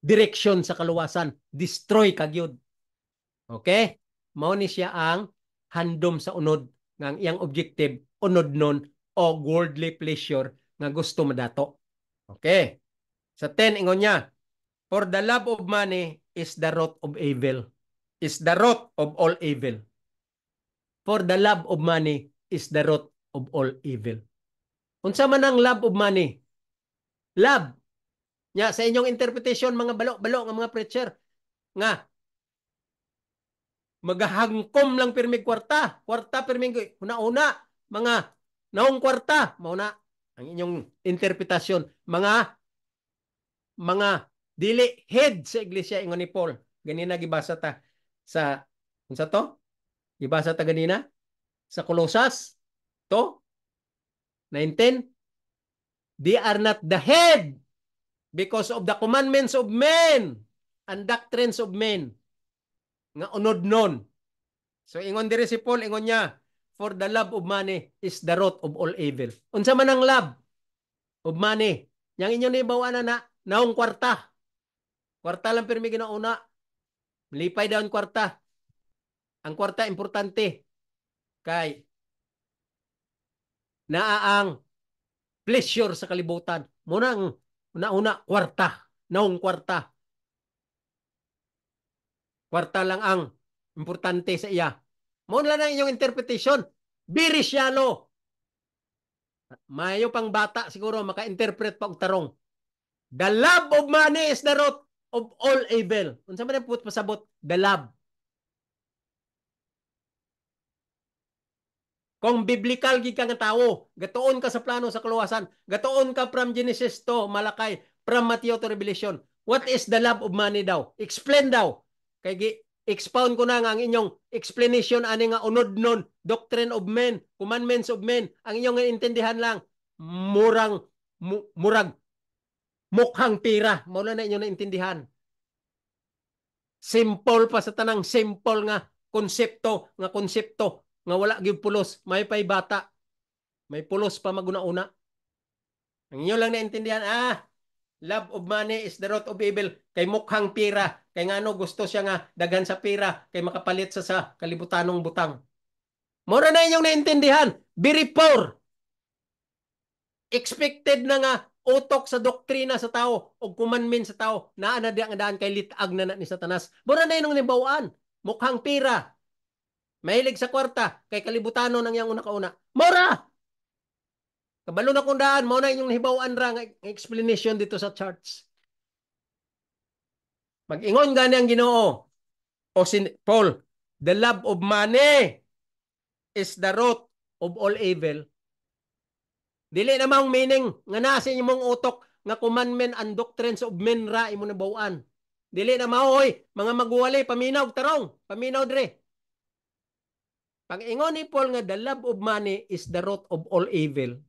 direksyon sa kaluwasan, destroy kagyud. Okay? Mao ni siya ang handom sa unod nga ang iyang objective unod nun o worldly pleasure nga gusto madato. Okay? Sa 10 ingon niya, for the love of money is the root of evil. Is the root of all evil. For the love of money is the root of all evil. Unsa man ang love of money? Love. Nya sa inyong interpretation mga balo-balo nga mga preacher nga magahangkom lang pirmig kwarta. Kwarta pirmig una-una mga naong kwarta mao na ang inyong interpretasyon. Mga dili head sa iglesia ingon ni Paul. Ganina gibasa ta sa unsa to? Gibasa ta ganina sa Colossus to 19. They are not the head because of the commandments of men and doctrines of men nga unod nun. So ingon diri si Paul, ingon niya, for the love of money is the root of all evil. Unsa man ang love of money? Yang inyo ni bawa na naong kwarta. Kwarta lang pirmi ginauna. Lipay daw ang kwarta. Ang kwarta importante kay naaang pleasure sa kalibutan. Muna ang una kwarta. Naong kwarta. Kwarta lang ang importante sa iya. Muna lang ang inyong interpretation. Very shallow. Mayo pang bata siguro maka-interpret pa og tarong. The love of money is the root of all evil. Unsa man ang pasabot? The love. Kung biblical gid ka nga tawo, gatuon ka sa plano sa kaluwasan, gatuon ka from Genesis to Malakay, from Matthew to Revelation. What is the love of money daw? Explain daw. Kay expound ko na nga ang inyong explanation ani nga unod nun, doctrine of men, commandments of men. Ang inyong intindihan lang, murag mukhang pira. Muna na inyo naintindihan. Simple pa sa tanang simple nga konsepto nga wala gyud pulos, may pay bata. May pulos pa maguna-una. Ang inyo lang naintindihan, love of money is the root of evil. Kay mukhang pira. Kay ngano gusto siya nga daghan sa pira kay makapalit sa kalibutanong butang. Mura na inyong naintindihan. Very poor. Expected na nga utok sa doktrina sa tao o kumanmin sa tao na ana di ang daan kay litag na ni Satanas. Mura na inyong nibawaan. Mukhang pira. Mahilig sa kwarta kay kalibutanon ang yang una kauna. Mura! Kabalo na kung daan, mao na inyong nahibawaan ra nga explanation dito sa charts. Mag-ingon gani ang Ginoo o si Paul, the love of money is the root of all evil. Dili na maong meaning nga nasa inyong utok nga commandment and doctrines of men ra imo nabawaan. Dili na maoy, mga magwali, paminaw, tarong, paminaw dire. Pag-ingon ni Paul nga the love of money is the root of all evil.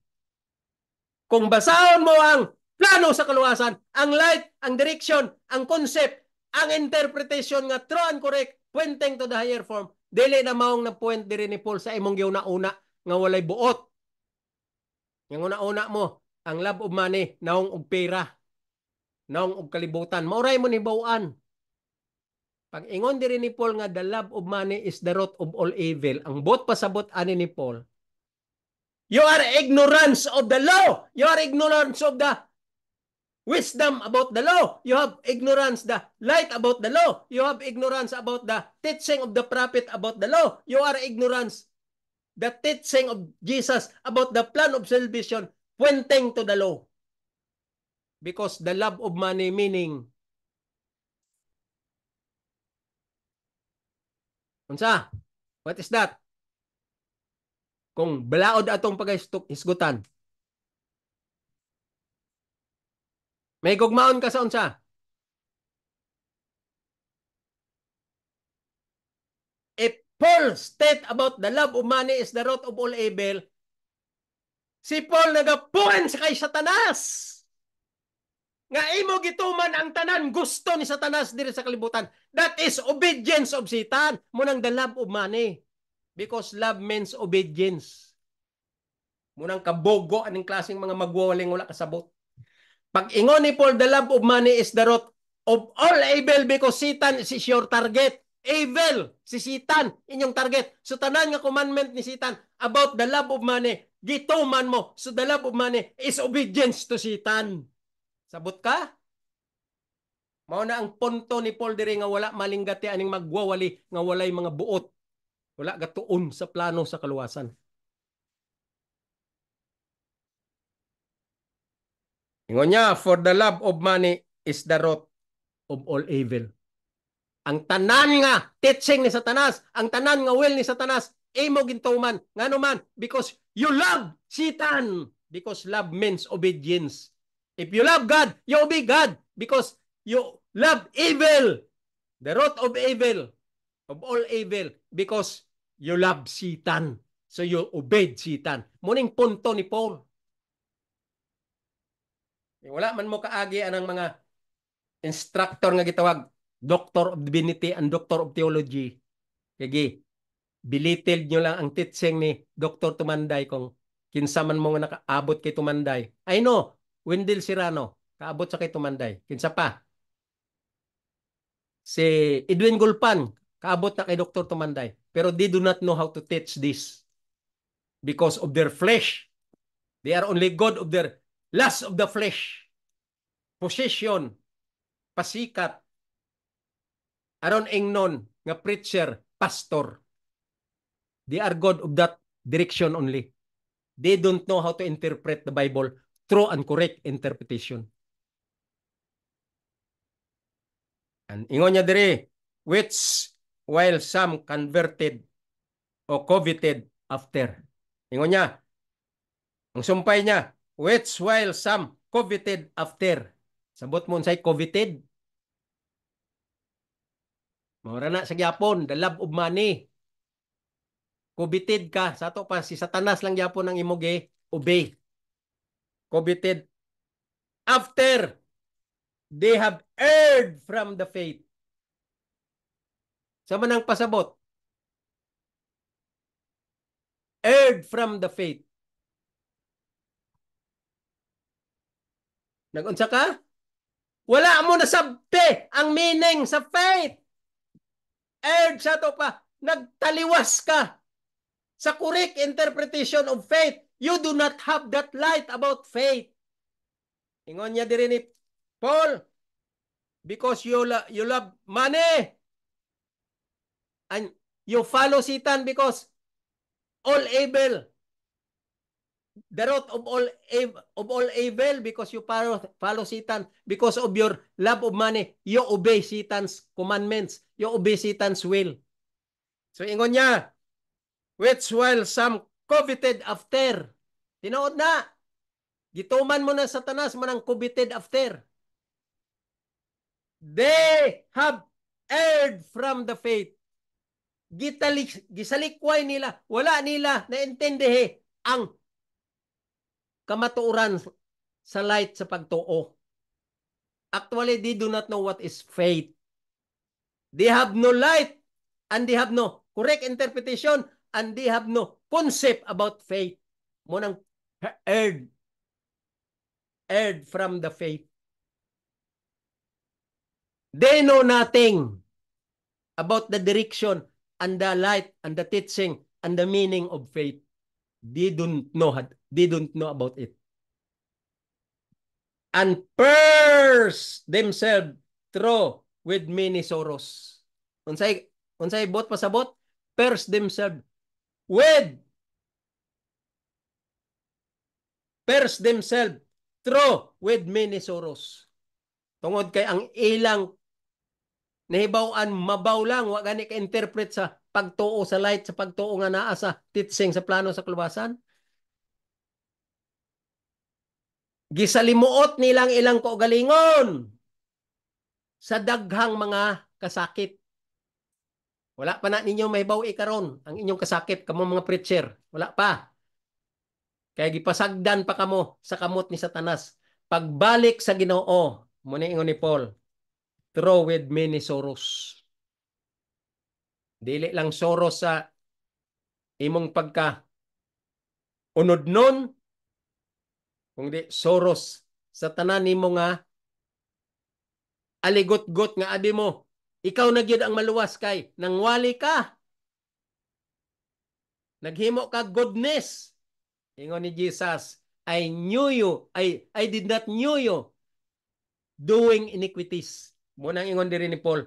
Kung basahon mo ang plano sa kaluwasan, ang light, ang direction, ang concept, ang interpretation nga true and correct, pointing to the higher form, dili na maong na point diri ni Paul sa imong giuna-una nga walay buot. Yang una-una mo, ang love of money, naong og pera, naong og kalibutan. Mauray mo ni bawaan. Pag ingon diri ni Paul nga the love of money is the root of all evil, ang bot pasabot ani ni Paul, you are ignorance of the law. You are ignorance of the wisdom about the law. You have ignorance the light about the law. You have ignorance about the teaching of the prophet about the law. You are ignorance the teaching of Jesus about the plan of salvation pointing to the law. Because the love of money meaning unsa? What is that? Kung balaod atong pag-hisgutan, may gugmaon ka sa unsa? If Paul state about the love of money is the root of all evil, si Paul nagapuan sa kay Satanas. Nga imo gituman ang tanan gusto ni Satanas diri sa kalibutan. That is obedience of Satan. Munang the love of money. Because love means obedience. Munang kabogo aning klaseng mga magwawaling wala kasabot. Pag ingon ni Paul, the love of money is the root of all evil because Satan is your target. Evil, si Satan, inyong target. So tanan nga commandment ni Satan about the love of money, gituman mo. So the love of money is obedience to Satan. Sabot ka? Mao na ang punto ni Paul diri nga wala malinggati aning magwawali nga walay mga buot. Wala gatuon sa plano sa kaluwasan. Ingon niya, for the love of money is the root of all evil. Ang tanan nga teaching ni Satanas, ang tanan nga will ni Satanas, imo gintuman. Ngano man? Because you love Satan. Because love means obedience. If you love God, you obey God. Because you love evil. The root of evil, of all evil, because you love Satan. So you obeyed Satan. Muning punto ni Paul. Wala man mo kaagi anang mga instructor nga gitawag Doctor of Divinity and Doctor of Theology. Kaya belittled nyo lang ang teaching ni Dr. Tumanday kung kinsa man mo nga nakaabot kay Tumanday. I know, Wendell Serrano, kaabot sa kay Tumanday. Kinsa pa? Si Edwin Gulpan, kaabot na kay Dr. Tumanday. Pero they do not know how to teach this because of their flesh. They are only God of their lust of the flesh. Position, pasikat, aron ingnon nga preacher, pastor. They are God of that direction only. They don't know how to interpret the Bible, true and correct interpretation. And ingon niya diri, which while some converted o coveted after. Ingon niya, ang sumpay niya, which while some coveted after. Sabot mo say coveted. Mura na sa gyapon, the love of money. Coveted ka. Sa to pa, si Satanas lang gyapon ang imugi, obey. Coveted after they have erred from the faith. Sa manang pasabot, erred from the faith. Nagunsa ka? Wala mo nasabte ang meaning sa faith. Erred sa to pa, nagtaliwas ka sa correct interpretation of faith. You do not have that light about faith. Ingon niya diri ni Paul, because you love money and you follow Satan because all evil, the root of all evil, because you follow Satan, because of your love of money, you obey Satan's commandments, you obey Satan's will. So ingon niya, which while some coveted after. Tinuod na, gituman mo na Satanas manang coveted after. They have erred from the faith. Gisalikway nila, wala nila naintindihi ang kamatuoran sa light sa pagtuo. Actually, they do not know what is faith. They have no light and they have no correct interpretation and they have no concept about faith. Munang erred from the faith. They know nothing about the direction and the light and the teaching and the meaning of faith. They don't know about it. And purse themselves through with many sorrows. Unsay bot pasabot? Purse themselves through with many sorrows. Tungod kay ang ilang nahibaw-an mabaw lang, wa gani ka-interpret sa pagtuo sa light, sa pagtuo nga naa sa teaching sa plano sa kaluwasan. Gisalimuot nilang ilang kaugalingon sa daghang mga kasakit. Wala pa na ninyo mahibaw ikaron ang inyong kasakit, kamo mga preacher. Wala pa. Kaya gipasagdan pa kamo sa kamot ni Satanas. Pagbalik sa Ginoo, muna ingon ni Paul, through with many sorrows. Dili lang sorrows sa imong pagka unod nun, kundi sorrows sa tanan nimo nga aligot-got nga adi mo. Ikaw na gyud ang maluwas kay nangwali ka. Naghimo ka goodness. Ingon ni Jesus, I did not knew you doing iniquities. Munang ingon diri ni Paul,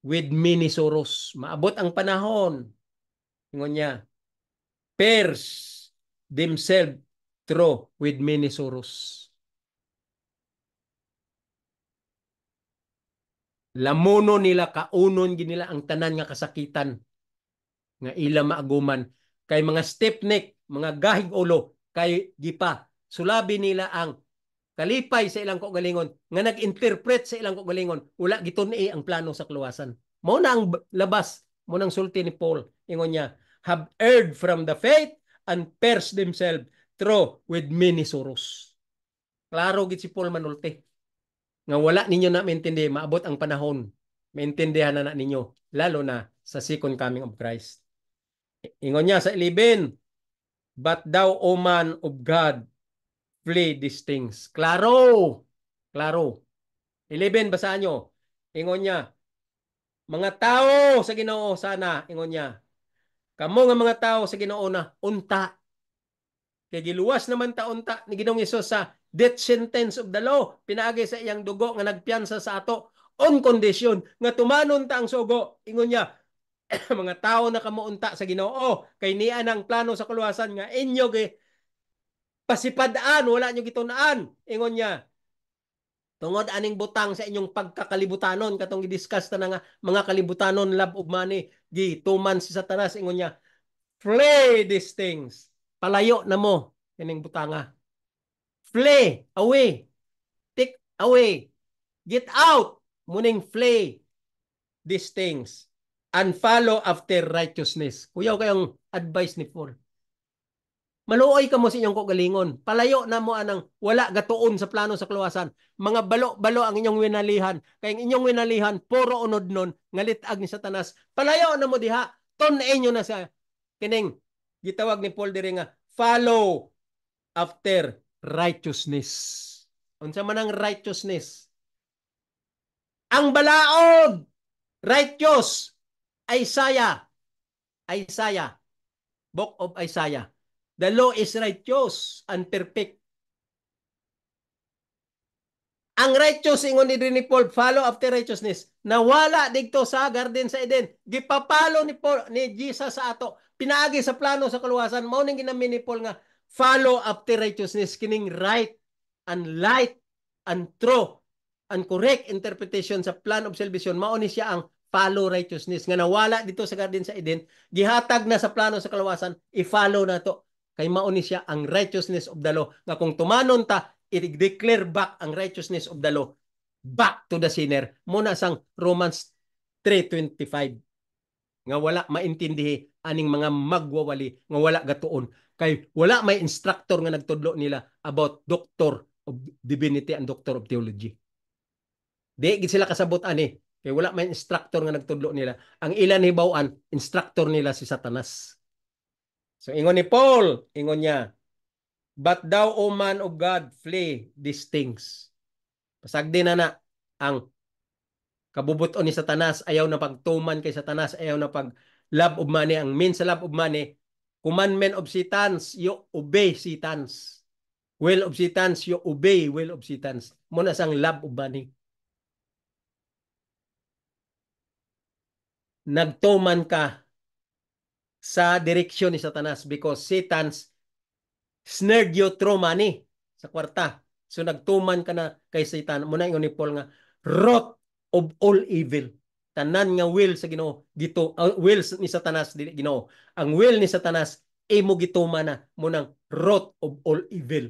with many sorrows. Maabot ang panahon. Ingon niya, pierce themselves through with many sorrows. Lamuno nila, kaunon ginila ang tanan nga kasakitan nga ila maaguman. Kay mga stiff-neck, mga gahig ulo, kay gipa. Sulabi nila ang kalipay sa ilang kaugalingon, nga nag-interpret sa ilang kaugalingon, wala gitun-i ang plano sa kaluwasan. Mao na ang labas, mo nang sulti ni Paul. Ingon niya, have erred from the faith and pierced themselves through with many sorrows. Klaro gid si Paul manulti. Nga wala ninyo na maintindi, maabot ang panahon, maintindihan na ninyo, lalo na sa second coming of Christ. Ingon niya sa 11, but thou, O man of God, flee these things. Klaro. 11, basahan nyo. Ingon niya, mga tao sa Ginoo sana, ingon niya, kamo nga mga tao sa Ginoo na unta. Kay giluwas naman ta unta ni Ginoong Hesus sa death sentence of the law. Pinaagi sa iyang dugo nga nagpiyansa sa ato on condition nga tumanon ta ang sugo. Ingon niya, mga tao na kamuunta sa Ginoo kay niya ang plano sa kaluwasan nga inyo pasipadaan, wala nyo gitunaan. Ingon niya, tungod aning butang sa inyong pagkakalibutanon, katong i-discuss ta na nga, mga kalibutanon, love of money, gituman si Satanas, ingon niya, flee these things. palayo na mo kining butanga. Flee away. Take away. Get out. Muning flee these things and follow after righteousness. Kuyaw kayong advice ni Paul. Maluoy ka mo sa inyong kagalingon. Palayo na mo anang wala gatuon sa plano sa kaluwasan. Mga balo-balo ang inyong winalihan. Kaya ang inyong winalihan, puro unod nun, ngalitag ni Satanas. Palayo na mo diha. Tunain nyo na sa kining gitawag ni Paul diri nga, follow after righteousness. Unsa man ang righteousness? Ang balaod, righteous, Isaiah. Isaiah. Book of Isaiah. The law is righteous and perfect. Ang righteous ingon ni Paul, follow after righteousness. Nawala dito sa garden sa Eden. Gipapalo ni Paul, ni Jesus sa ato. Pinaagi sa plano sa kaluwasan. Mao ning ginamin ni Paul nga follow after righteousness, kining right and light and true and correct interpretation sa plan of salvation. Mao ni siya ang follow righteousness nga nawala dito sa garden sa Eden, gihatag na sa plano sa kaluwasan, i-follow na to. Kay mao ni siya ang righteousness of the law nga kung tumanon ta i-declare back ang righteousness of the law back to the sinner. Muna sang Romans 3:25 nga wala maintindihi aning mga magwawali nga wala gatuon kay wala may instructor nga nagtudlo nila about doctor of divinity and doctor of theology. Di gid sila kasabot ani kay wala may instructor nga nagtudlo nila. Ang ilan hibaw-an instructor nila si Satanas. So ingon ni Paul, ingon niya, but thou, O man of God, flee these things. Pasagdi na ang kabubuton ni Satanas, ayaw na pagtuman kay Satanas, ayaw na pag love of money. Ang means sa love of money, commandment of Satans, you obey Satans. Will of Satans, you obey will of Satans. Muna sang love of money. Nagtuman ka sa direksyon ni Satanas because Satan's snared you through money sa kwarta. So nagtuman ka na kay Satan. Muna ingon ni Paul nga, root of all evil. Tanan nga will sa Ginoo gito, will ni Satanas dili Ginoo. Ang will ni Satanas imo gituman na munang root of all evil.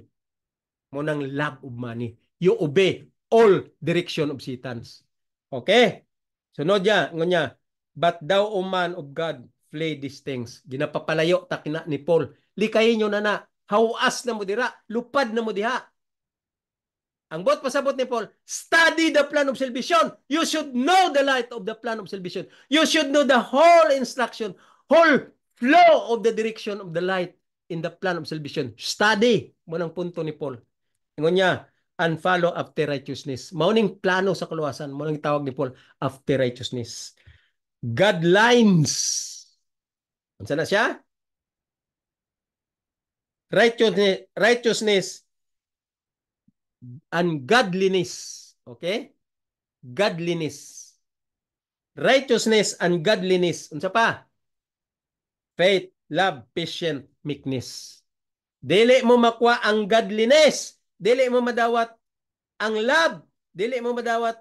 Munang love of money. You obey all direction of Satan's. Okay? Sunod ya, ngon niya, but thou, O man of God, flee these things. Ginapapalayo ta kina ni Paul. Likayin nyo na hawas na mo dira, lupad na mo diha. Ang bot pasabot ni Paul, study the plan of salvation. You should know the light of the plan of salvation. You should know the whole instruction, whole flow of the direction of the light in the plan of salvation. Study. Munang punto ni Paul. Ingon niya, and follow after righteousness. Mauning plano sa kaluwasan. Mauning tawag ni Paul, after righteousness. Guidelines. Ano na siya? Righteousness and godliness. Okay? Godliness. Righteousness and godliness. Unsa pa? Faith, love, patience, meekness. Dili mo makuha ang godliness. Dili mo madawat ang love. Dili mo madawat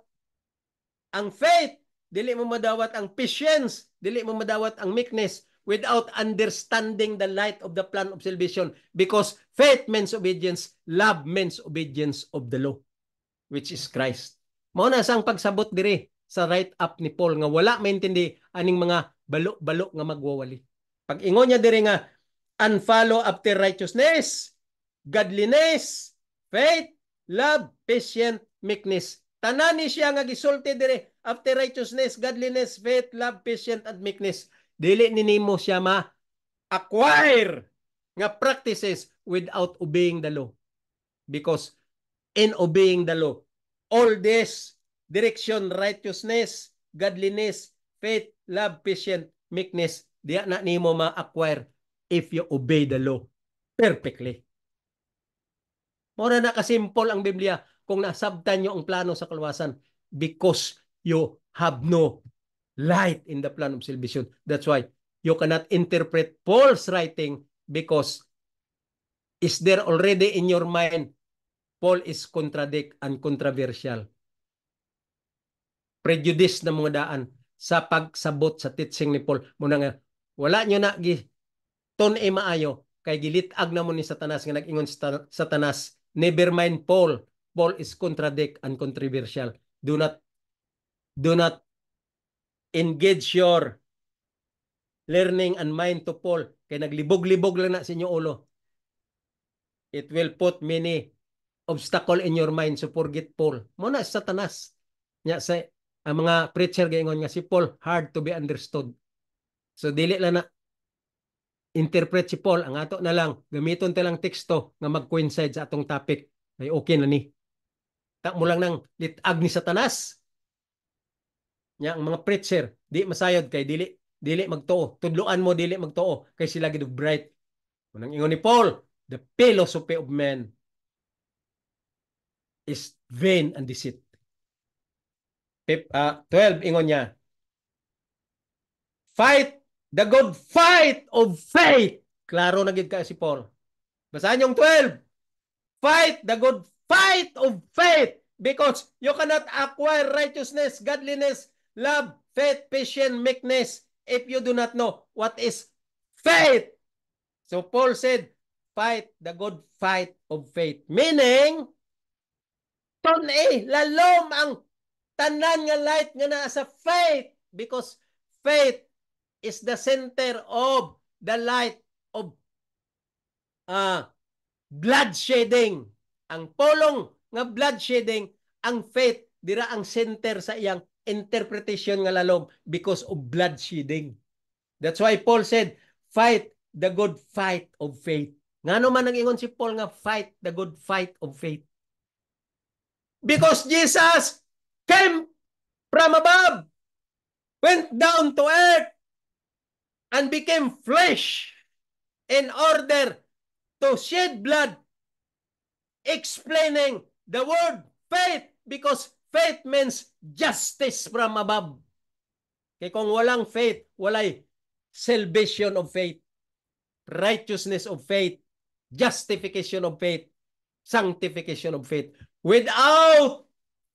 ang faith. Dili mo madawat ang patience. Dili mo madawat ang meekness without understanding the light of the plan of salvation. Because faith means obedience, love means obedience of the law, which is Christ. Mao na sang pagsabot diri sa write up ni Paul nga wala maintindi aning mga balo-balo nga magwawali. Pag ingon niya diri nga unfollow after righteousness, godliness, faith, love, patience, meekness. Tanan ni siya nga gisulti diri after righteousness, godliness, faith, love, patience, and meekness. Dili ni nimo siya ma-acquire nga practices without obeying the law. Because in obeying the law, all this direction, righteousness, godliness, faith, love, patience, meekness, diya na nimo ma-acquire if you obey the law perfectly. Mora na kasimple ang Biblia kung nasabtan nyo ang plano sa kaluwasan because you have no light in the plan of salvation. That's why you cannot interpret Paul's writing because is there already in your mind Paul is contradict and controversial. Prejudice na mga daan sa pagsabot sa teaching ni Paul. Muna nga, wala nyo na ton maayo kay gilitag na mo ni Satanas nga nag-ingon Satanas, never mind Paul. Paul is contradict and controversial. Do not engage your learning and mind to Paul. Kay naglibog-libog lang na sa inyo ulo. It will put many obstacle in your mind so forget Paul. Muna Satanas. Nya sa ang mga preacher gaingon nga si Paul hard to be understood. So dili lang na interpret si Paul, ang ato na lang gamiton talang teksto nga mag-coincide sa atong topic. Ay okay na ni. Tak mo lang nang litag ni Satanas. Nya ang mga preacher di masayod kay dili magtuo. Tudloan mo dili magtuo kay sila gid bright. Unang ingon ni Paul, the philosophy of men is vain and deceit. 12 ingon niya, fight the good fight of faith. Klaro na gid ka si Paul. Basahan yung 12. Fight the good fight of faith because you cannot acquire righteousness, godliness, love, faith, patience, meekness if you do not know what is faith. So Paul said, fight the good fight of faith. Meaning, lalom ang tanan nga light nga naa sa faith because faith is the center of the light of bloodshedding. Ang polong nga bloodshedding, ang faith, dira ang center sa iyang interpretation nga lalom because of bloodshedding. That's why Paul said, fight the good fight of faith. Ngano man ang ingon si Paul nga fight the good fight of faith? Because Jesus came from above, went down to earth, and became flesh in order to shed blood, explaining the word faith because faith means justice from above. Kaya kung walang faith, walay salvation of faith, righteousness of faith, justification of faith, sanctification of faith. Without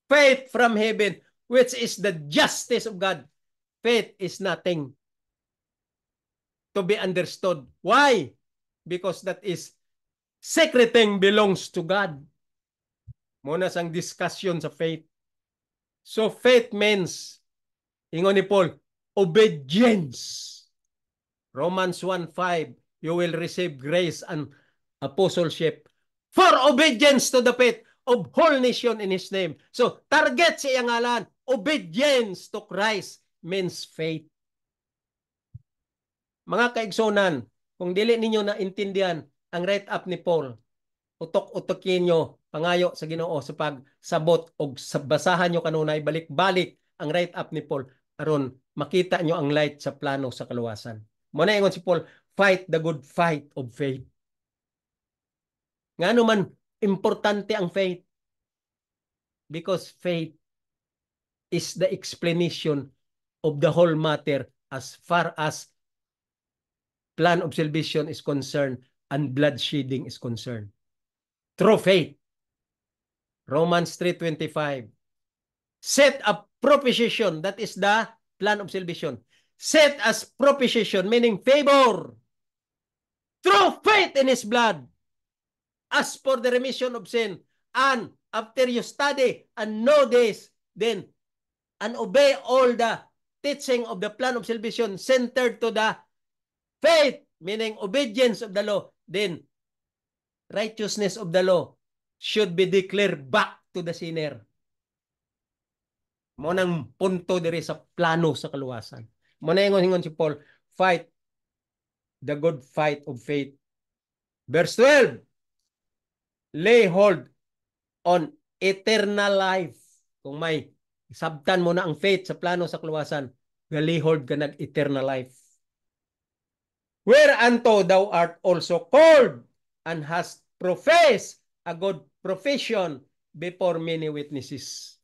faith from heaven, which is the justice of God, faith is nothing to be understood. Why? Because that is secret thing belongs to God. Muna sang discussion sa faith. So faith means, ingon ni Paul, obedience. Romans 1:5, you will receive grace and apostleship for obedience to the faith of whole nation in His name. So target sa iyang ngalan, obedience to Christ means faith. Mga kaigsonan, kung dili ninyo naintindihan ang write-up ni Paul, utok-utokin nyo pangayo sa Ginoo sa pagsabot o basahan nyo kanunay balik-balik ang write-up ni Paul aron makita nyo ang light sa plano sa kaluwasan. Muna ingon si Paul, fight the good fight of faith. Ngano man importante ang faith? Because faith is the explanation of the whole matter as far as plan of salvation is concerned and bloodshedding is concerned. Through faith. Romans 3:25. Set a propitiation, that is the plan of salvation. Set as propitiation, meaning favor, through faith in His blood, as for the remission of sin. And after you study and know this, then, and obey all the teaching of the plan of salvation centered to the faith, meaning obedience of the law, then righteousness of the law should be declared back to the sinner. Mo nang punto diri sa plano sa kaluwasan. Mo na ingon si Paul, fight the good fight of faith. Verse 12, lay hold on eternal life. Kung may sabtan mo na ang faith sa plano sa kaluwasan, lay hold ka ng eternal life. Whereunto thou art also called and hast professed a good profession before many witnesses.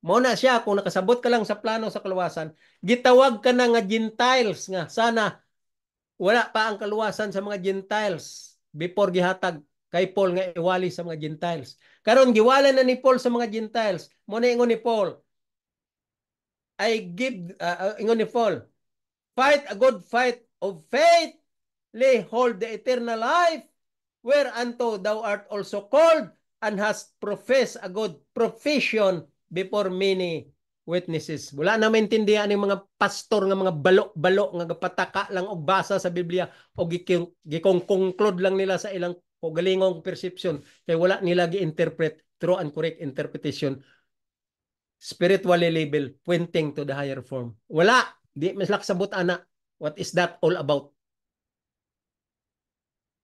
Muna siya, kung nakasabot ka lang sa plano sa kaluwasan, gitawag ka na nga Gentiles nga. Sana wala pa ang kaluwasan sa mga Gentiles before gihatag kay Paul nga iwali sa mga Gentiles. Karon giwala na ni Paul sa mga Gentiles. Muna ingon ni Paul, ingon ni Paul, fight a good fight of faith lay hold the eternal life, whereunto thou art also called, and hast professed a good profession before many witnesses. Wala na maintindihan ng mga pastor nga mga balo-balo nga pataka lang og basa sa Biblia o gikong-conclude lang nila sa ilang galingong perception kay wala nila gi-interpret true and correct interpretation spiritually label pointing to the higher form. Wala, di maslak sabot ana. What is that all about?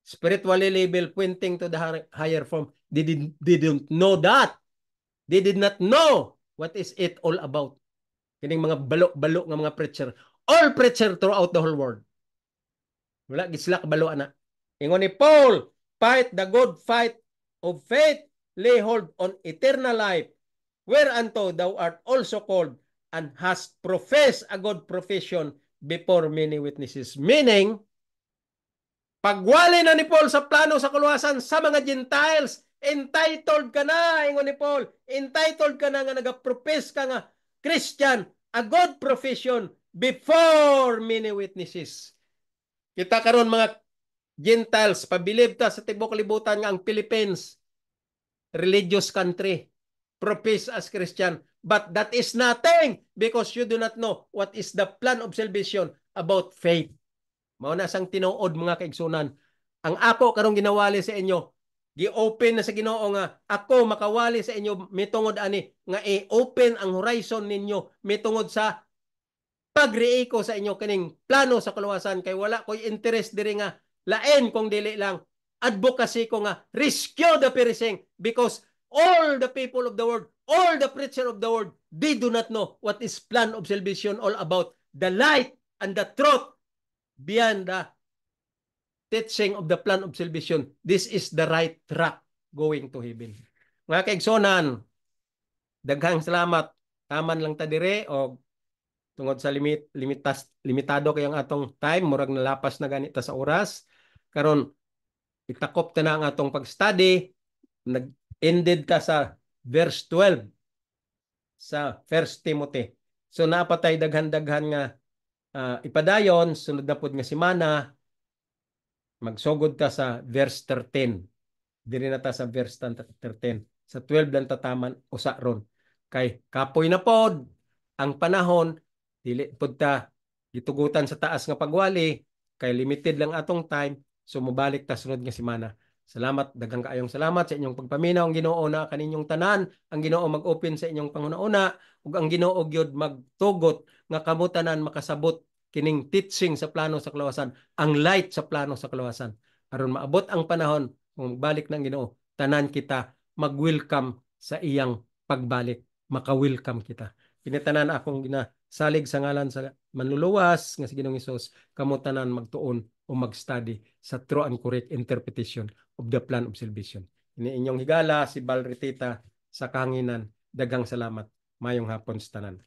Spiritually label pointing to the higher form. They didn't know that. They did not know what is it all about. Kining mga balo-balo nga mga preacher. All preacher throughout the whole world. Wala gislak balo ana. Ingon ni Paul, fight the good fight of faith, lay hold on eternal life, whereunto thou art also called, and hast professed a good profession before many witnesses. Meaning, pagwali na ni Paul sa plano sa kaluwasan sa mga Gentiles, entitled ka na, ingon ni Paul, entitled ka na nga nag-profess ka nga Christian, a good profession before many witnesses. Kita karon mga Gentiles, pabilib ta sa tibok libutan nga ang Philippines, religious country, profess as Christian. But that is nothing because you do not know what is the plan of salvation about faith. Mao na sang tinuod mga kaigsunan. Ang ako karong ginawali sa inyo, gi-open na sa Ginoo nga ako makawali sa inyo mitungod ani nga i-open ang horizon ninyo mitungod sa pagrii ko sa inyo kining plano sa kaluwasan kay wala ko'y interest diri nga lain kung dili lang advocacy ko nga rescue the perishing because all the people of the world, all the preacher of the world, they do not know what is plan of salvation all about. The light and the truth beyond the teaching of the plan of salvation. This is the right track going to heaven. Mga kaigsonan, daghang salamat. Taman lang ta dire o tungod sa limitado kay ang atong time, murag nalapas na ganita sa oras. Karon itakop ta na ang atong pag-study. Nag-ended ka sa verse 12 sa 1 Timothy. So napatay daghan-daghan nga ipadayon, sunod na pud nga semana, magsugod ta sa verse 13. Diri na ta sa verse 13. Sa 12 lang tataman usa ron. Kay kapoy na pod ang panahon, dili pud ta gitugutan sa taas nga pagwali, kay limited lang atong time, so mobalik ta sunod nga semana. Salamat, daghang kaayong salamat sa inyong pagpaminaw. Ang Ginoo na kaninyong tanan, ang Ginoo mag-open sa inyong panghuna-una, ug ang Ginoo gyud magtugot nga kamo tanan makasabot kining teaching sa plano sa kalawasan, ang light sa plano sa kalawasan. Aron maabot ang panahon kung magbalik ng Ginoo, tanan kita mag-welcome sa iyang pagbalik, maka-welcome kita. Pinitanan akong ginasalig sa ngalan sa manluluwas nga si Ginoong Hesus, kamo tanan magtuon o mag-study sa true and correct interpretation of the plan of salvation. Ini inyong higala si Balretita sa kahanginan. Daghang salamat. Mayong hapon sa tanan.